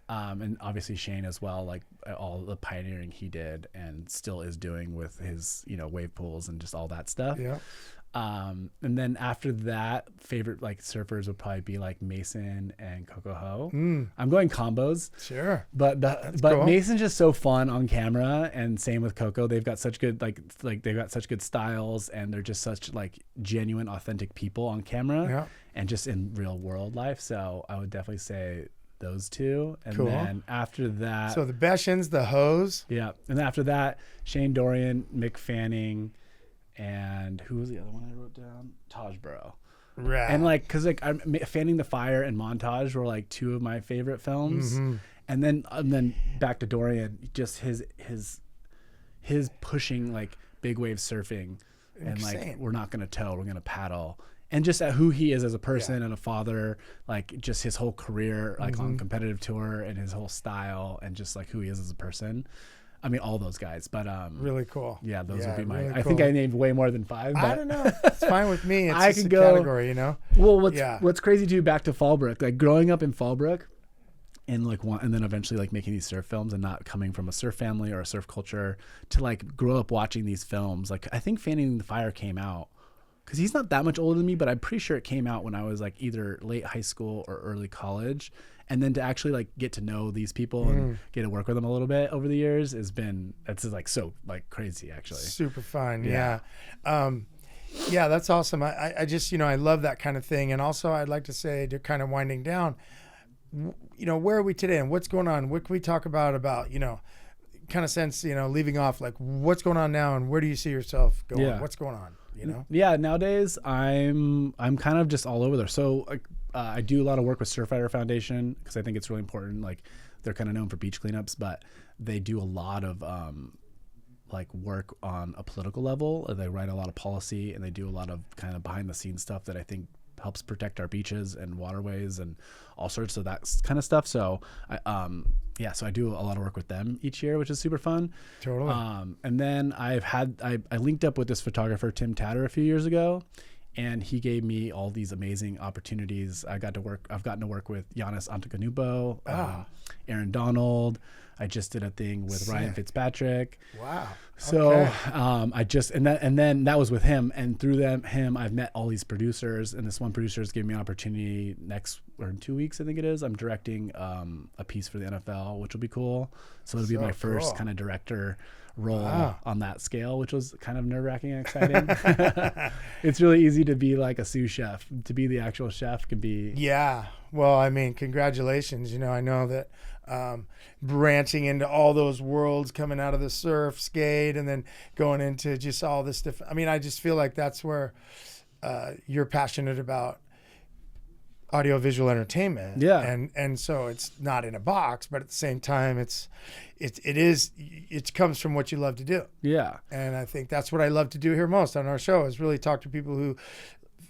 And obviously Shane as well, like all the pioneering he did and still is doing with his, wave pools and just all that stuff. Yeah. And then after that, favorite like surfers would probably be like Mason and Coco Ho. I'm going combos. Sure. But cool. Mason's just so fun on camera, and same with Coco. They've got such good like they've got such good styles, and they're just such like genuine, authentic people on camera and just in real world life. So I would definitely say those two. And then after that, so the Beshans, the Hoes. Yeah. And after that, Shane Dorian, Mick Fanning, and who was the other one I wrote down? Taj Burrow. Right. And like, cause like Fanning the Fire and Montage were like 2 of my favorite films. And then back to Dorian, just his pushing like big wave surfing. And like, we're not going to tow, we're going to paddle. And just who he is as a person and a father, like just his whole career, like on competitive tour, and his whole style, and just like who he is as a person. I mean, all those guys, but really cool. Yeah, those would be my. Really I think I named way more than 5. But I don't know. It's fine with me. It's I just can a go, category, Well, what's crazy too? Back to Fallbrook, like growing up in Fallbrook, and like and then eventually like making these surf films, and not coming from a surf family or a surf culture, to like grow up watching these films. Like I think Fanning the Fire came out, because he's not that much older than me, but I'm pretty sure it came out when I was like either late high school or early college. And then to actually like get to know these people and get to work with them a little bit over the years that's like so like crazy, actually. Super fun. Yeah. Yeah, that's awesome. I just, I love that kind of thing. And also I'd like to say, to kind of winding down, where are we today and what's going on? What can we talk about, kind of sense, leaving off, like what's going on now and where do you see yourself going? Yeah. What's going on? Yeah, nowadays I'm kind of just all over there. So I do a lot of work with Surfrider Foundation, because I think it's really important. Like they're kind of known for beach cleanups, but they do a lot of like work on a political level. They write a lot of policy, and they do a lot of kind of behind the scenes stuff that I think helps protect our beaches and waterways and all sorts of that kind of stuff. So so I do a lot of work with them each year, which is super fun. Totally. And then I linked up with this photographer, Tim Tatter, a few years ago, and he gave me all these amazing opportunities. I've gotten to work with Giannis Antetokounmpo, Aaron Donald. I just did a thing with Ryan Fitzpatrick. Wow. So Okay. and then that was with him, and through him I've met all these producers, and this one producer has given me an opportunity in 2 weeks, I think it is. I'm directing a piece for the NFL, which will be cool. So it'll be my first kind of director role on that scale, which was kind of nerve-wracking and exciting. It's really easy to be like a sous chef. To be the actual chef can be. Yeah. Well, I mean, congratulations. I know that branching into all those worlds, coming out of the surf, skate, and then going into just all this stuff. I mean, I just feel like that's where you're passionate about audiovisual entertainment. Yeah. And so it's not in a box, but at the same time, it comes from what you love to do. Yeah. And I think that's what I love to do here most on our show, is really talk to people who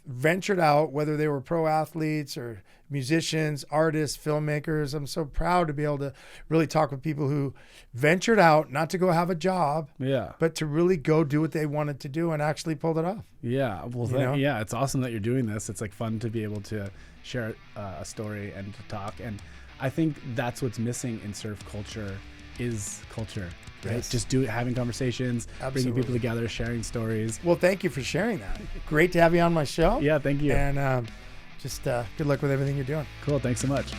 ventured out, whether they were pro athletes or musicians, artists, filmmakers. I'm so proud to be able to really talk with people who ventured out, not to go have a job, but to really go do what they wanted to do and actually pulled it off. Yeah. Well, yeah, it's awesome that you're doing this. It's like fun to be able to share a story and to talk. And I think that's what's missing in surf culture is culture, right? Yes. Just having conversations, bringing people together, sharing stories. Well, thank you for sharing that. Great to have you on my show. Yeah, thank you. And just good luck with everything you're doing. Cool. Thanks so much.